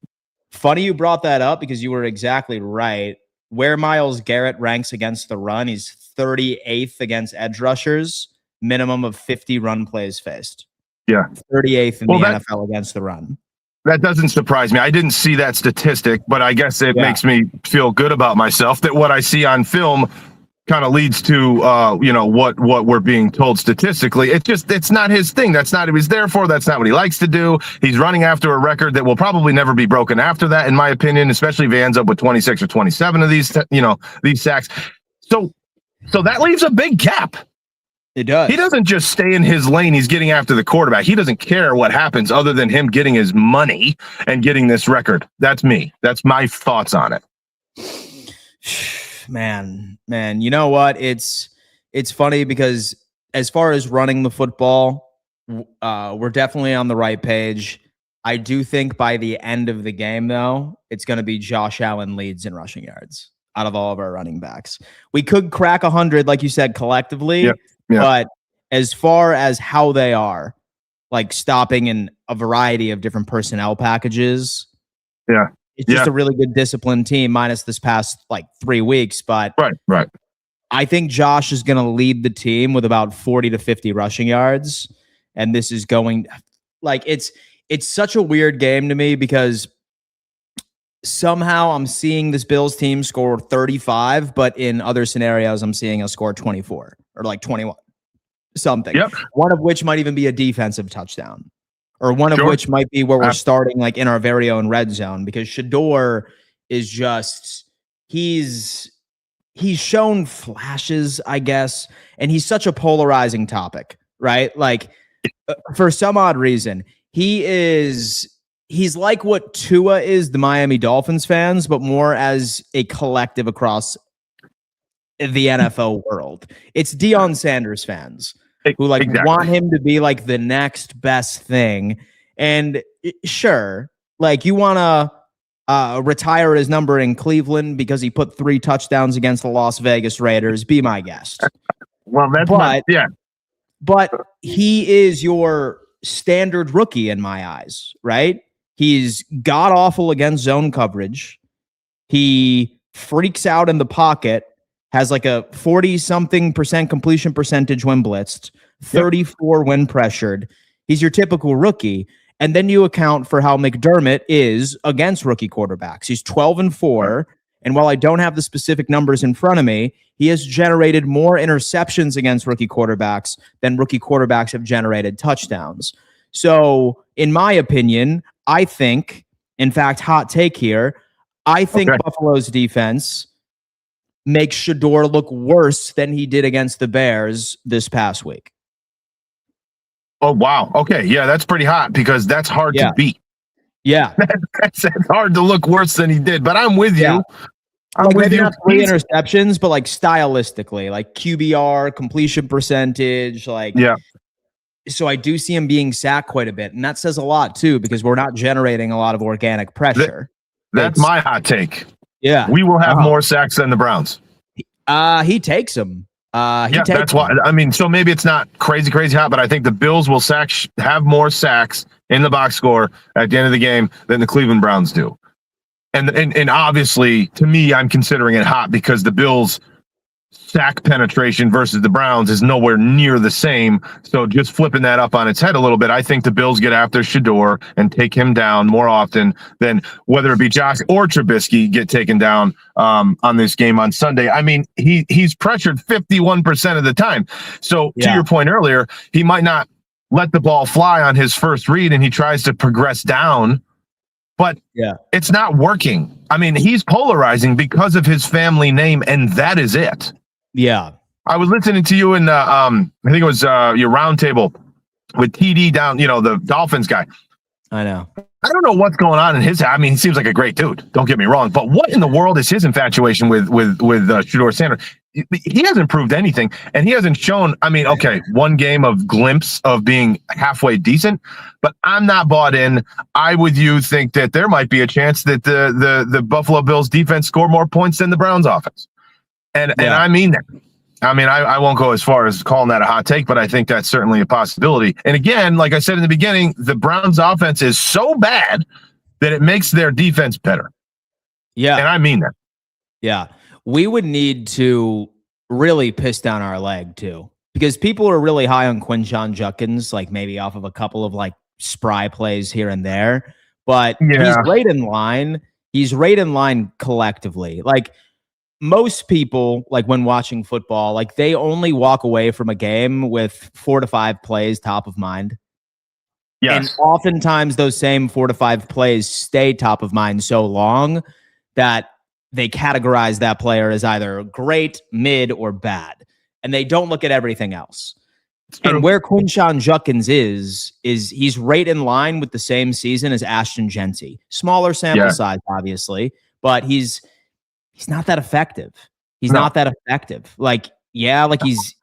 Funny you brought that up, because you were exactly right. Where Myles Garrett ranks against the run, he's 38th against edge rushers, minimum of 50 run plays faced. Yeah. 38th in the NFL against the run. That doesn't surprise me. I didn't see that statistic, but I guess it makes me feel good about myself that what I see on film kind of leads to what we're being told statistically. It's not his thing. That's not what he's there for. That's not what he likes to do. He's running after a record that will probably never be broken after that, in my opinion, especially if he ends up with 26 or 27 of these sacks. So that leaves a big gap. It does. He doesn't just stay in his lane. He's getting after the quarterback. He doesn't care what happens other than him getting his money and getting this record. That's me. That's my thoughts on it. Man, you know what? It's funny because as far as running the football, we're definitely on the right page. I do think by the end of the game, though, it's going to be Josh Allen leads in rushing yards out of all of our running backs. We could crack 100, like you said, collectively, but as far as how they are, stopping in a variety of different personnel packages, it's just a really good disciplined team, minus this past 3 weeks. But right. I think Josh is going to lead the team with about 40 to 50 rushing yards. And this is going it's such a weird game to me, because somehow I'm seeing this Bills team score 35, but in other scenarios, I'm seeing a score 24 or 21 something. Yep. One of which might even be a defensive touchdown. Or one of which might be where we're starting in our very own red zone, because Shador is just he's shown flashes, I guess, and he's such a polarizing topic, right? For some odd reason, he's like what Tua is the Miami Dolphins fans, but more as a collective across the NFL world. It's Deion Sanders fans who want him to be the next best thing. And sure, you want to retire his number in Cleveland because he put 3 touchdowns against the Las Vegas Raiders. Be my guest. Well, but he is your standard rookie in my eyes, right? He's god awful against zone coverage. He freaks out in the pocket. has like a 40-something% completion percentage when blitzed, 34 when pressured. He's your typical rookie. And then you account for how McDermott is against rookie quarterbacks. He's 12-4. And while I don't have the specific numbers in front of me, he has generated more interceptions against rookie quarterbacks than rookie quarterbacks have generated touchdowns. So, in my opinion, I think, in fact, hot take here, I think Buffalo's defense makes Shador look worse than he did against the Bears this past week. Oh, wow. Okay. Yeah, that's pretty hot because that's hard to beat. Yeah. That's hard to look worse than he did, but I'm with you. I'm with you. Not 3 interceptions, but like stylistically, like QBR, completion percentage, like So I do see him being sacked quite a bit, and that says a lot too because we're not generating a lot of organic pressure. That's my hot take. Yeah, we will have more sacks than the Browns. He takes them. That's why. I mean, so maybe it's not crazy hot, but I think the Bills will have more sacks in the box score at the end of the game than the Cleveland Browns do. And obviously, to me, I'm considering it hot because the Bills' sack penetration versus the Browns is nowhere near the same. So just flipping that up on its head a little bit, I think the Bills get after Shador and take him down more often than whether it be Josh or Trubisky get taken down on this game on Sunday. I mean, he's pressured 51% of the time. So to your point earlier, he might not let the ball fly on his first read and he tries to progress down. But it's not working. I mean, he's polarizing because of his family name, and that is it. Yeah. I was listening to you in, I think it was your roundtable with TD down, the Dolphins guy. I know. I don't know what's going on in his. I mean, he seems like a great dude. Don't get me wrong. But what in the world is his infatuation with Shador Sanders? He hasn't proved anything, and he hasn't shown. I mean, okay, one game of glimpse of being halfway decent, but I'm not bought in. I, with you, think that there might be a chance that the Buffalo Bills defense score more points than the Browns offense, and I mean that. I mean, I won't go as far as calling that a hot take, but I think that's certainly a possibility. And again, like I said in the beginning, the Browns offense is so bad that it makes their defense better. Yeah, and I mean that. Yeah. We would need to really piss down our leg too, because people are really high on Quinshon Judkins, like maybe off of a couple of like spry plays here and there, but he's right in line. He's right in line collectively. Like most people, like when watching football, like they only walk away from a game with 4 to 5 plays top of mind. Yes. And oftentimes those same 4 to 5 plays stay top of mind so long that they categorize that player as either great, mid, or bad. And they don't look at everything else. And where Quinshon Judkins is he's right in line with the same season as Ashton Genty. Smaller sample size, obviously, but he's not that effective. He's not that effective. Like, he's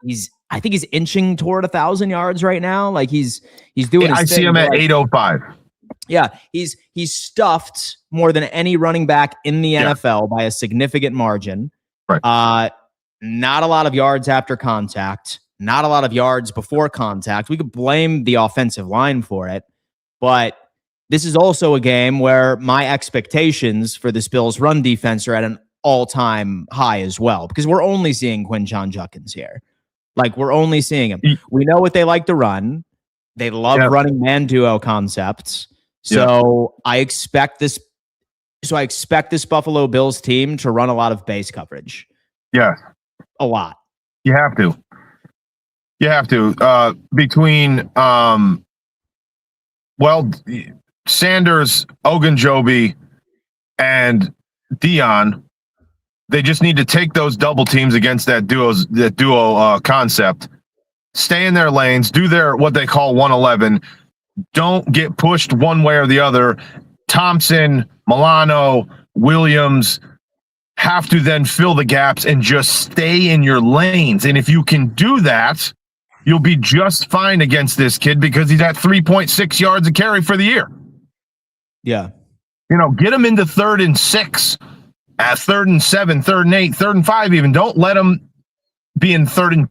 I think he's inching toward 1,000 yards right now. Like he's doing his thing. I see him at 805. Yeah, he's stuffed more than any running back in the NFL by a significant margin. Right. Not a lot of yards after contact, not a lot of yards before contact. We could blame the offensive line for it, but this is also a game where my expectations for this Bills run defense are at an all-time high as well, because we're only seeing Quinshon Judkins here. Like, we're only seeing him. We know what they like to run. They love running man duo concepts. So I expect this Buffalo Bills team to run a lot of base coverage. Yeah. A lot. You have to. Between Sanders, Ogunjobi, and Dion, they just need to take those double teams against that duo concept, stay in their lanes, do their what they call 111. Don't get pushed one way or the other. Thompson, Milano, Williams have to then fill the gaps and just stay in your lanes. And if you can do that, you'll be just fine against this kid because he's at 3.6 yards a carry for the year. Yeah. Get him into 3rd and 6, at 3rd and 7, 3rd and 8, 3rd and 5 even. Don't let him be in 3rd and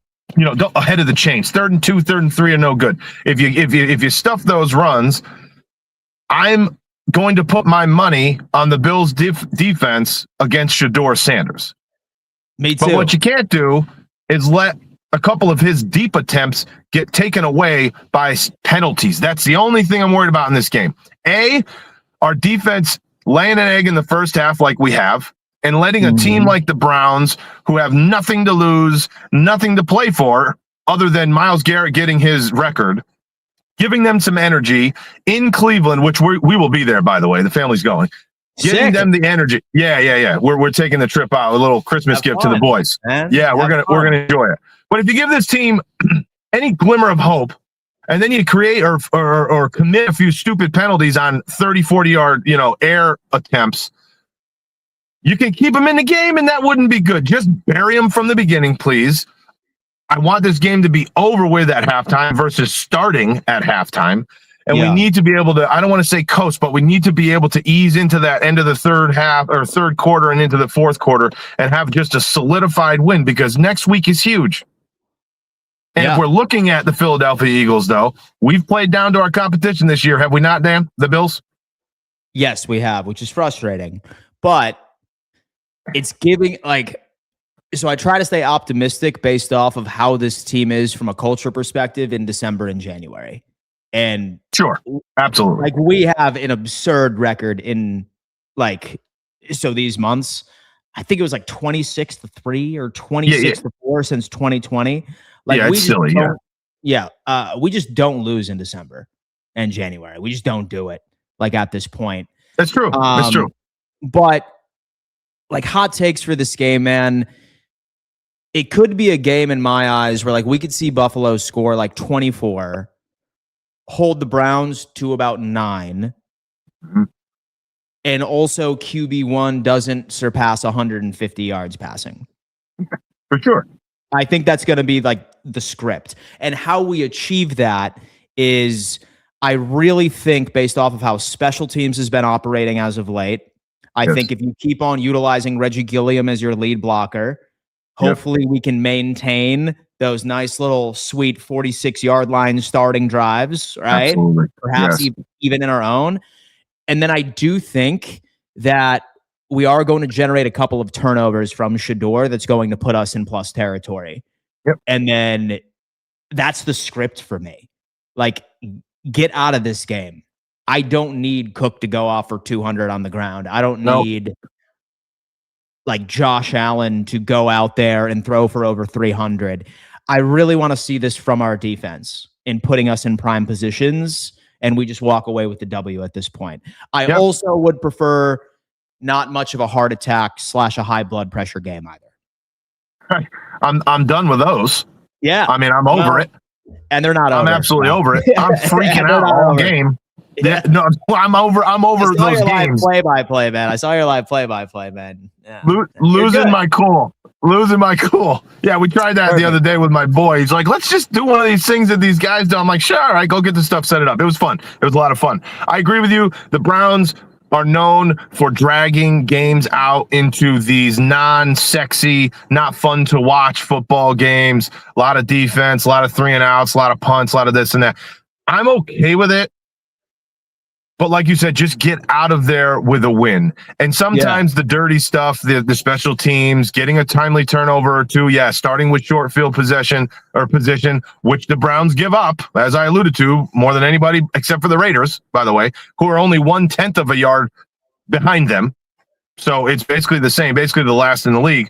don't ahead of the chains. 3rd and 2, 3rd and 3 are no good. If you stuff those runs, I'm going to put my money on the Bills defense against Shador Sanders. Me too. But what you can't do is let a couple of his deep attempts get taken away by penalties. That's the only thing I'm worried about in this game. Our defense laying an egg in the first half like we have, and letting a team like the Browns, who have nothing to lose, nothing to play for, other than Myles Garrett getting his record, giving them some energy in Cleveland, which we will be there, by the way. The family's going. Giving them the energy. Yeah. We're taking the trip out, a little Christmas gift to the boys. Man. Yeah, we're gonna enjoy it. But if you give this team any glimmer of hope, and then you create or commit a few stupid penalties on 30, 40-yard, air attempts, you can keep them in the game, and that wouldn't be good. Just bury them from the beginning, please. I want this game to be over with at halftime versus starting at halftime. And we need to be able to, I don't want to say coast, but we need to be able to ease into that end of the third quarter and into the fourth quarter and have just a solidified win, because next week is huge. And if we're looking at the Philadelphia Eagles, though, we've played down to our competition this year, have we not, Dan? The Bills? Yes, we have, which is frustrating. But it's giving, so I try to stay optimistic based off of how this team is from a culture perspective in December and January. And sure, absolutely. We have an absurd record in these months. I think it was 26-3 or 26-4 since 2020. It's silly. We just don't lose in December and January. We just don't do it at this point. That's true. That's true. But hot takes for this game, man. It could be a game in my eyes where we could see Buffalo score 24, hold the Browns to about 9, and also QB1 doesn't surpass 150 yards passing. For sure. I think that's going to be the script. And how we achieve that is, I really think, based off of how special teams has been operating as of late, I think if you keep on utilizing Reggie Gilliam as your lead blocker, hopefully we can maintain those nice little sweet 46-yard line starting drives, right? Absolutely. Perhaps even in our own. And then I do think that we are going to generate a couple of turnovers from Shador that's going to put us in plus territory. Yep. And then that's the script for me. Get out of this game. I don't need Cook to go off for 200 on the ground. I don't need Josh Allen to go out there and throw for over 300. I really want to see this from our defense in putting us in prime positions, and we just walk away with the W at this point. I also would prefer not much of a heart attack / a high blood pressure game either. I'm done with those. Yeah. I mean, I'm over it. And they're not over. I'm absolutely over it. I'm freaking out all game. Yeah, no, I'm over those games. Play-by-play, man. I saw your live play-by-play, man. Yeah. Losing my cool. Yeah, we tried that the other day with my boy. He's like, let's just do one of these things that these guys do. I'm like, sure, all right, go get the stuff, set it up. It was fun. It was a lot of fun. I agree with you. The Browns are known for dragging games out into these non-sexy, not fun to watch football games. A lot of defense, a lot of 3-and-outs, a lot of punts, a lot of this and that. I'm okay with it. But like you said, just get out of there with a win. And sometimes the dirty stuff, the special teams, getting a timely turnover or two, starting with short field position, which the Browns give up, as I alluded to, more than anybody except for the Raiders, by the way, who are only 1/10 of a yard behind them. So it's basically the same, basically the last in the league.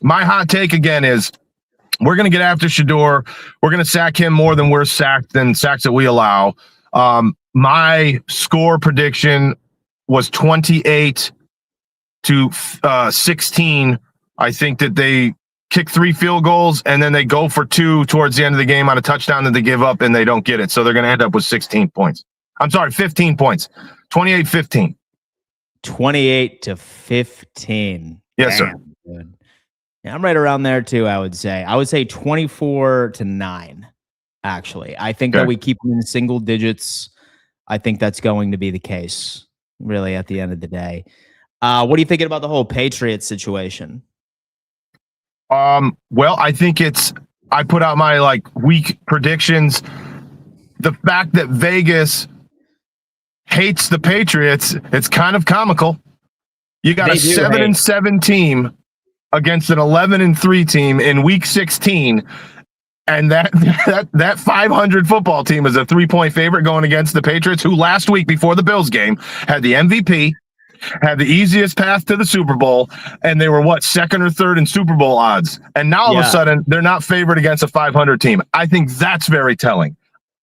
My hot take again is we're going to get after Shador. We're going to sack him more than we're sacked than sacks that we allow. My score prediction was 28-16. I think that they kick 3 field goals and then they go for 2 towards the end of the game on a touchdown that they give up and they don't get it. So they're going to end up with 16 points. I'm sorry, 15 points. 28-15. 28-15. Yes, sir. Dude. Yeah, I'm right around there too, I would say. I would say 24-9, actually. I think that we keep them in single digits. I think that's going to be the case, really, at the end of the day. What are you thinking about the whole Patriots situation? Well, I think I put out my week predictions. The fact that Vegas hates the Patriots, it's kind of comical. You got a 7-7 team against an 11-3 team in week 16. And that 500 football team is a 3-point favorite going against the Patriots, who last week before the Bills game had the MVP, had the easiest path to the Super Bowl, and they were second or third in Super Bowl odds. And now all of a sudden they're not favored against a 500 team. I think that's very telling.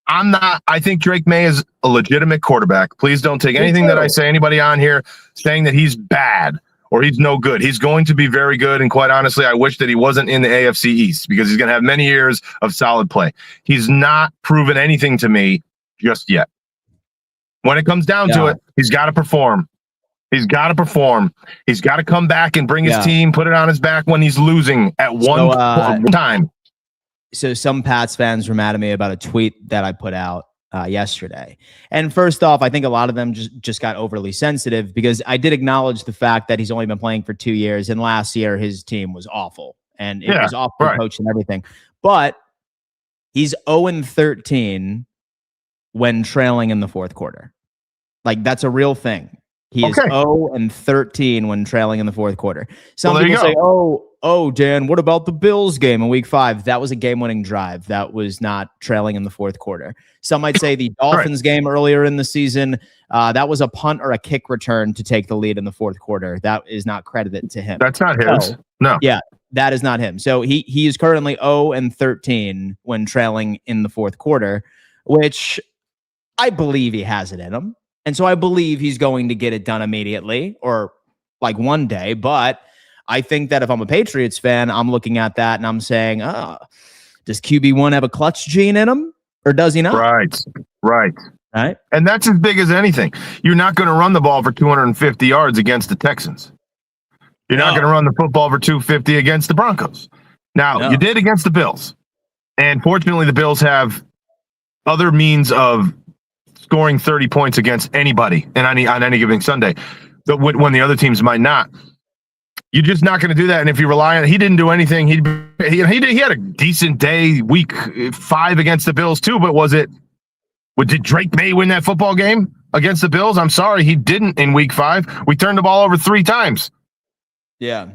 I think Drake May is a legitimate quarterback. Please don't take anything that I say, anybody on here saying that he's bad or he's no good. He's going to be very good. And quite honestly, I wish that he wasn't in the AFC East because he's going to have many years of solid play. He's not proven anything to me just yet. When it comes down to it, he's got to perform. He's got to perform. He's got to come back and bring his team, put it on his back when he's losing at one time. So some Pats fans were mad at me about a tweet that I put out yesterday. And first off, I think a lot of them just got overly sensitive because I did acknowledge the fact that he's only been playing for 2 years. And last year, his team was awful. And it was awful coached and everything. But he's 0-13 when trailing in the fourth quarter. Like, that's a real thing. He is 0-13 when trailing in the fourth quarter. Some people say, oh, Dan, what about the Bills game in week 5? That was a game-winning drive. That was not trailing in the fourth quarter. Some might say the Dolphins game earlier in the season, that was a punt or a kick return to take the lead in the fourth quarter. That is not credited to him. That's not his. No. Yeah, that is not him. So he is currently 0-13 when trailing in the fourth quarter, which I believe he has it in him. And so I believe he's going to get it done immediately or like one day. But I think that if I'm a Patriots fan, I'm looking at that and I'm saying, does QB1 have a clutch gene in him or does he not? Right. And that's as big as anything. You're not going to run the ball for 250 yards against the Texans. You're not going to run the football for 250 against the Broncos. Now, you did against the Bills. And fortunately, the Bills have other means of scoring 30 points against anybody on any given Sunday, when the other teams might not. You're just not going to do that. And if you rely on, he didn't do anything. He had a decent day, week 5 against the Bills too. But did Drake May win that football game against the Bills? I'm sorry, he didn't in week 5. We turned the ball over 3 times. Yeah.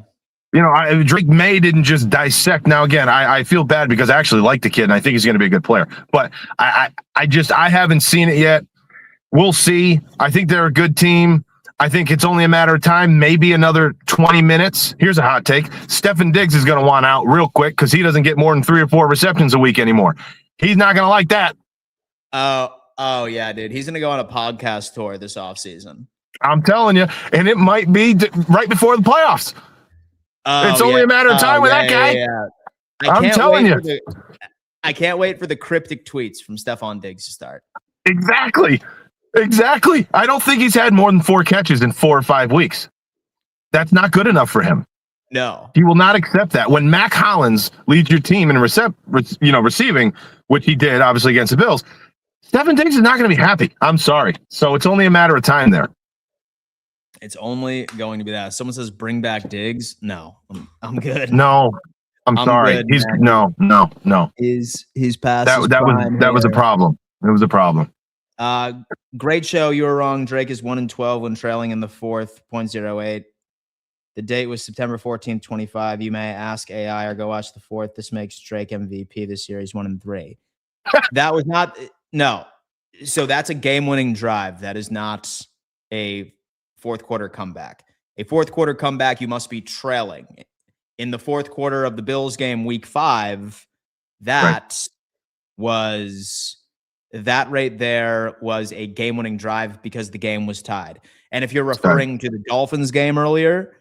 Drake May didn't just dissect. Now, again, I feel bad because I actually like the kid and I think he's going to be a good player. But I haven't seen it yet. We'll see. I think they're a good team. I think it's only a matter of time, maybe another 20 minutes. Here's a hot take. Stefan Diggs is going to want out real quick because he doesn't get more than 3 or 4 receptions a week anymore. He's not going to like that. Oh, yeah, dude. He's going to go on a podcast tour this offseason. I'm telling you. And it might be right before the playoffs. It's only a matter of time with that guy. I'm telling you. I can't wait for the cryptic tweets from Stefan Diggs to start. Exactly. I don't think he's had more than 4 catches in 4 or 5 weeks. That's not good enough for him. No. He will not accept that. When Mac Hollins leads your team in receiving, which he did obviously against the Bills, Stefan Diggs is not going to be happy. I'm sorry. So it's only a matter of time there. It's only going to be that. Someone says bring back Diggs. No, I'm good. No, I'm sorry. Good, he's man. No. His pass. That was a problem. It was a problem. Great show. You were wrong. Drake is 1-12 when trailing in the fourth. 0.08. The date was September 14th, 25. You may ask AI or go watch the fourth. This makes Drake MVP this year. He's 1-3. That was not no. So that's a game-winning drive. That is not a fourth quarter comeback. A fourth quarter comeback, you must be trailing. In the fourth quarter of the Bills game, week 5, that right there was a game-winning drive because the game was tied. And if you're referring to the Dolphins game earlier,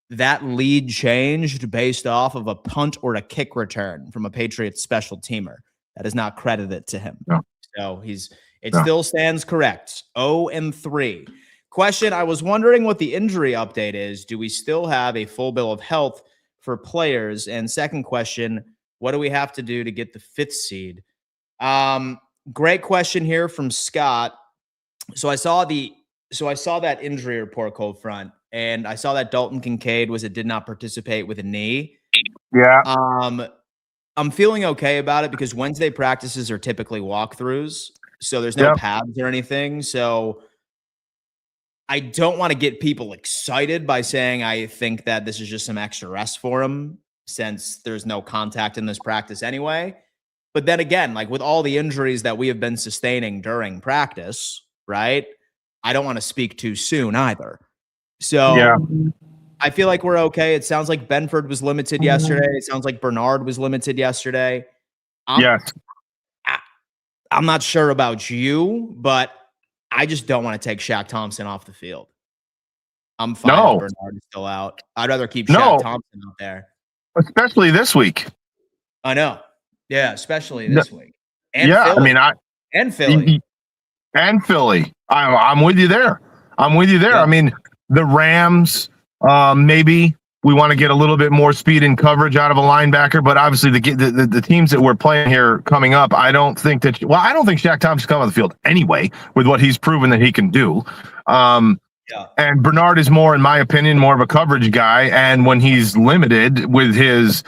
that lead changed based off of a punt or a kick return from a Patriots special teamer. That is not credited to him. No. So it still stands correct. 0-3. Question, I was wondering what the injury update is. Do we still have a full bill of health for players? And second question, what do we have to do to get the 5th seed? Great question here from Scott. So I saw that injury report, Cold Front, and I saw that Dalton Kincaid did not participate with a knee. Yeah. I'm feeling okay about it because Wednesday practices are typically walkthroughs. So there's no pads or anything. So I don't want to get people excited by saying I think that this is just some extra rest for him since there's no contact in this practice anyway. But then again, like with all the injuries that we have been sustaining during practice, right? I don't want to speak too soon either. Yeah. So I feel like we're okay. It sounds like Benford was limited yesterday. It sounds like Bernard was limited yesterday. Yes. I'm not sure about you, but I just don't want to take Shaq Thompson off the field. I'm fine if Bernard is still out. I'd rather keep Shaq Thompson out there. Especially this week. I know. Yeah, especially this week. And Philly. And Philly. And Philly. I'm with you there. Yeah. I mean, the Rams, maybe we want to get a little bit more speed and coverage out of a linebacker, but obviously the teams that we're playing here coming up, I don't think Shaq Thompson come on the field anyway with what he's proven that he can do. And Bernard is more, in my opinion, more of a coverage guy. And when he's limited with his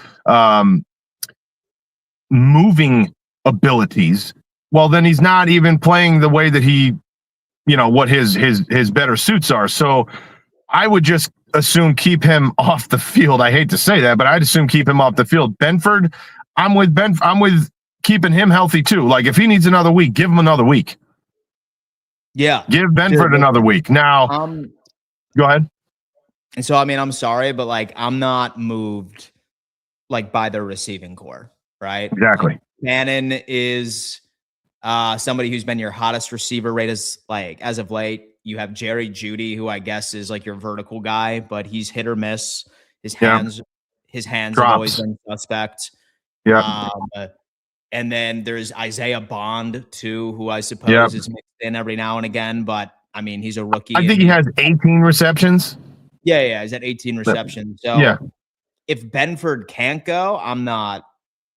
moving abilities, well, then he's not even playing the way that he, what his better suits are. So I would just assume keep him off the field. I hate to say that, but I'd assume keep him off the field. Benford, I'm with keeping him healthy too. Like if he needs another week, give him another week. Yeah. Give Benford another week. Now, go ahead. And so, I mean, I'm sorry, but like, I'm not moved like by their receiving core, right? Exactly. Like, Bannon is somebody who's been your hottest receiver rate as of late. You have Jerry Jeudy, who I guess is like your vertical guy, but he's hit or miss. His hands have always been suspect. Yeah. And then there's Isaiah Bond too, who I suppose is mixed in every now and again, but I mean, he's a rookie. I think he has 18 receptions. Yeah. He's at 18 receptions. So if Benford can't go, I'm not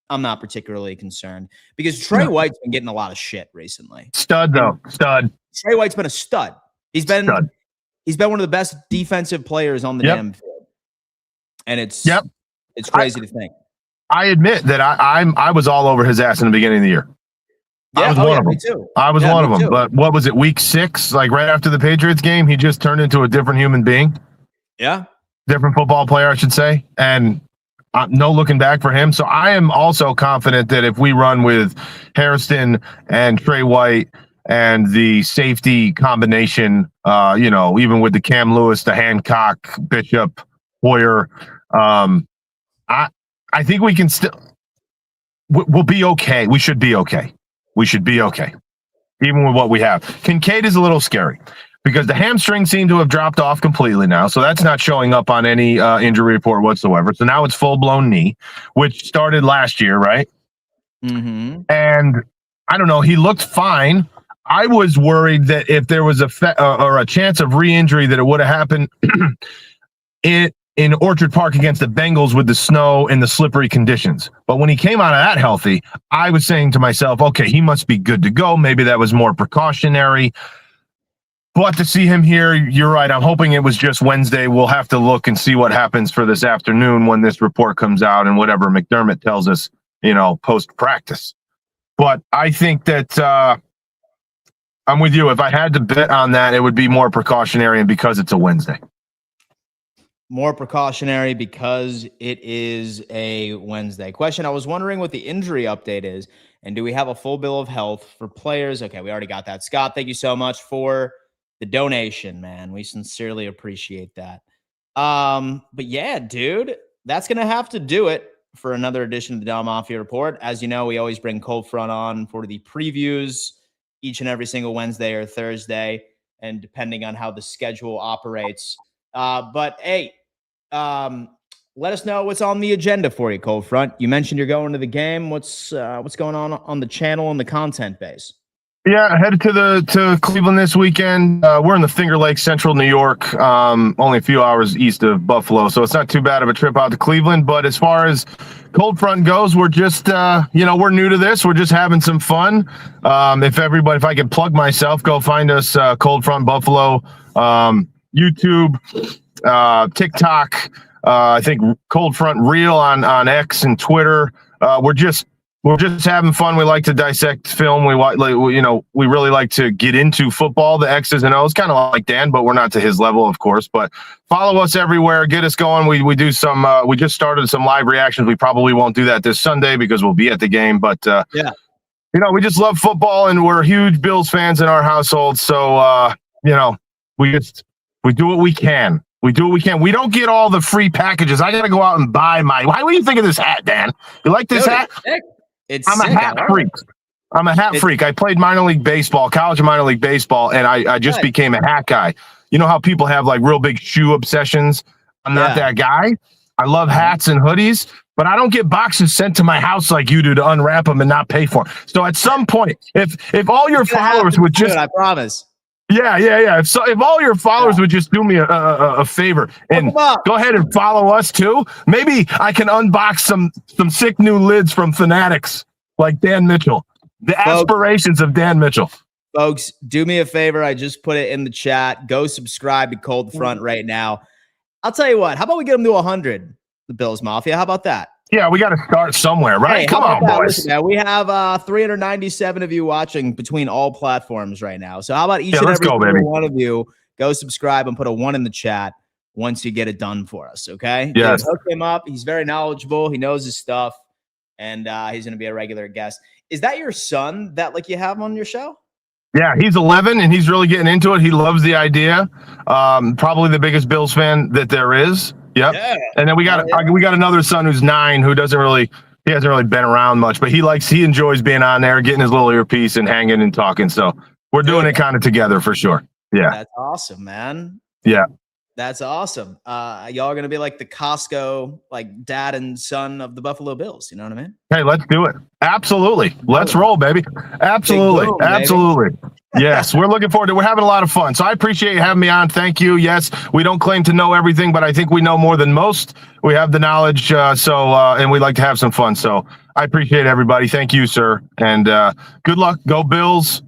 particularly concerned because Trey White's been getting a lot of shit recently. Stud. Trey White's been a stud. He's been one of the best defensive players on the damn field. And it's crazy to think. I admit that I was all over his ass in the beginning of the year. Yeah, I was one of them. Me too. I was one of them. Too. But what was it, week 6? Like right after the Patriots game, he just turned into a different human being. Yeah. Different football player, I should say. And no looking back for him. So I am also confident that if we run with Hairston and Trey White and the safety combination, even with the Cam Lewis, the Hancock, Bishop, Hoyer, I think we can we'll be okay. We should be okay. Even with what we have. Kincaid is a little scary because the hamstring seemed to have dropped off completely now. So that's not showing up on any injury report whatsoever. So now it's full-blown knee, which started last year, right? Mm-hmm. And I don't know. He looked fine. I was worried that if there was a chance of re-injury that it would have happened in Orchard Park against the Bengals with the snow and the slippery conditions. But when he came out of that healthy, I was saying to myself, okay, he must be good to go. Maybe that was more precautionary. But to see him here, you're right. I'm hoping it was just Wednesday. We'll have to look and see what happens for this afternoon when this report comes out and whatever McDermott tells us, post-practice. But I think that I'm with you. If I had to bet on that, it would be more precautionary and because it's a Wednesday. More precautionary because it is a Wednesday. Question, I was wondering what the injury update is, and do we have a full bill of health for players? Okay, we already got that. Scott, thank you so much for the donation, man. We sincerely appreciate that. But yeah, dude, that's going to have to do it for another edition of the Dom Mafia Report. As you know, we always bring Cold Front on for the previews each and every single Wednesday or Thursday, and depending on how the schedule operates. But hey, let us know what's on the agenda for you, Cold Front. You mentioned you're going to the game. What's going on the channel and the content base? Yeah, headed to Cleveland this weekend. We're in the Finger Lakes, central New York, only a few hours east of Buffalo, so it's not too bad of a trip out to Cleveland. But as far as Cold Front goes, we're just, we're new to this. We're just having some fun. If I could plug myself, go find us, Cold Front Buffalo, YouTube, TikTok. I think Cold Front Reel on X and Twitter. We're just We're just having fun. We like to dissect film. We really like to get into football, the X's and O's, kind of like Dan, but we're not to his level, of course. But follow us everywhere. Get us going. We do some. We just started some live reactions. We probably won't do that this Sunday because we'll be at the game. But yeah, we just love football, and we're huge Bills fans in our household. So we do what we can. We do what we can. We don't get all the free packages. I got to go out and buy my. What do you think of this hat, Dan? You like this hat? I'm a hat freak. I'm a hat freak. I played minor league baseball, college and minor league baseball, and I just became a hat guy. You know how people have like real big shoe obsessions? I'm not that guy. I love hats and hoodies, but I don't get boxes sent to my house like you do to unwrap them and not pay for them. So at some point, if all your followers would just, I promise. Yeah. If all your followers would just do me a favor and go ahead and follow us too, maybe I can unbox some sick new lids from Fanatics like Dan Mitchell. The aspirations of Dan Mitchell. Folks, do me a favor. I just put it in the chat. Go subscribe to Cold Front right now. I'll tell you what. How about we get them to 100? The Bills Mafia. How about that? Yeah, we got to start somewhere, right? Hey, come on, boys. Listen, man, we have 397 of you watching between all platforms right now. So how about each and every one of you go subscribe and put a 1 in the chat once you get it done for us, okay? Yes. Hook him up. He's very knowledgeable. He knows his stuff, and he's going to be a regular guest. Is that your son that you have on your show? Yeah, he's 11 and he's really getting into it. He loves the idea. Probably the biggest Bills fan that there is. Yep. Yeah. And then we got another son who's 9 who hasn't really been around much, but he enjoys being on there, getting his little earpiece and hanging and talking. So we're doing it kind of together for sure. Yeah. That's awesome, man. Yeah. That's awesome. Y'all are going to be like the Costco, like dad and son of the Buffalo Bills. You know what I mean? Hey, let's do it. Absolutely. Let's roll, baby. Absolutely. Boom, absolutely. Baby. Yes, we're looking forward to it. We're having a lot of fun. So I appreciate you having me on. Thank you. Yes, we don't claim to know everything, but I think we know more than most. We have the knowledge. And we like to have some fun. So I appreciate everybody. Thank you, sir. And good luck. Go Bills.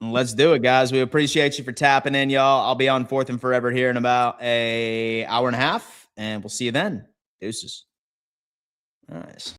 Let's do it, guys. We appreciate you for tapping in, y'all. I'll be on 4th and Forever here in about an hour and a half, and we'll see you then. Deuces. Nice.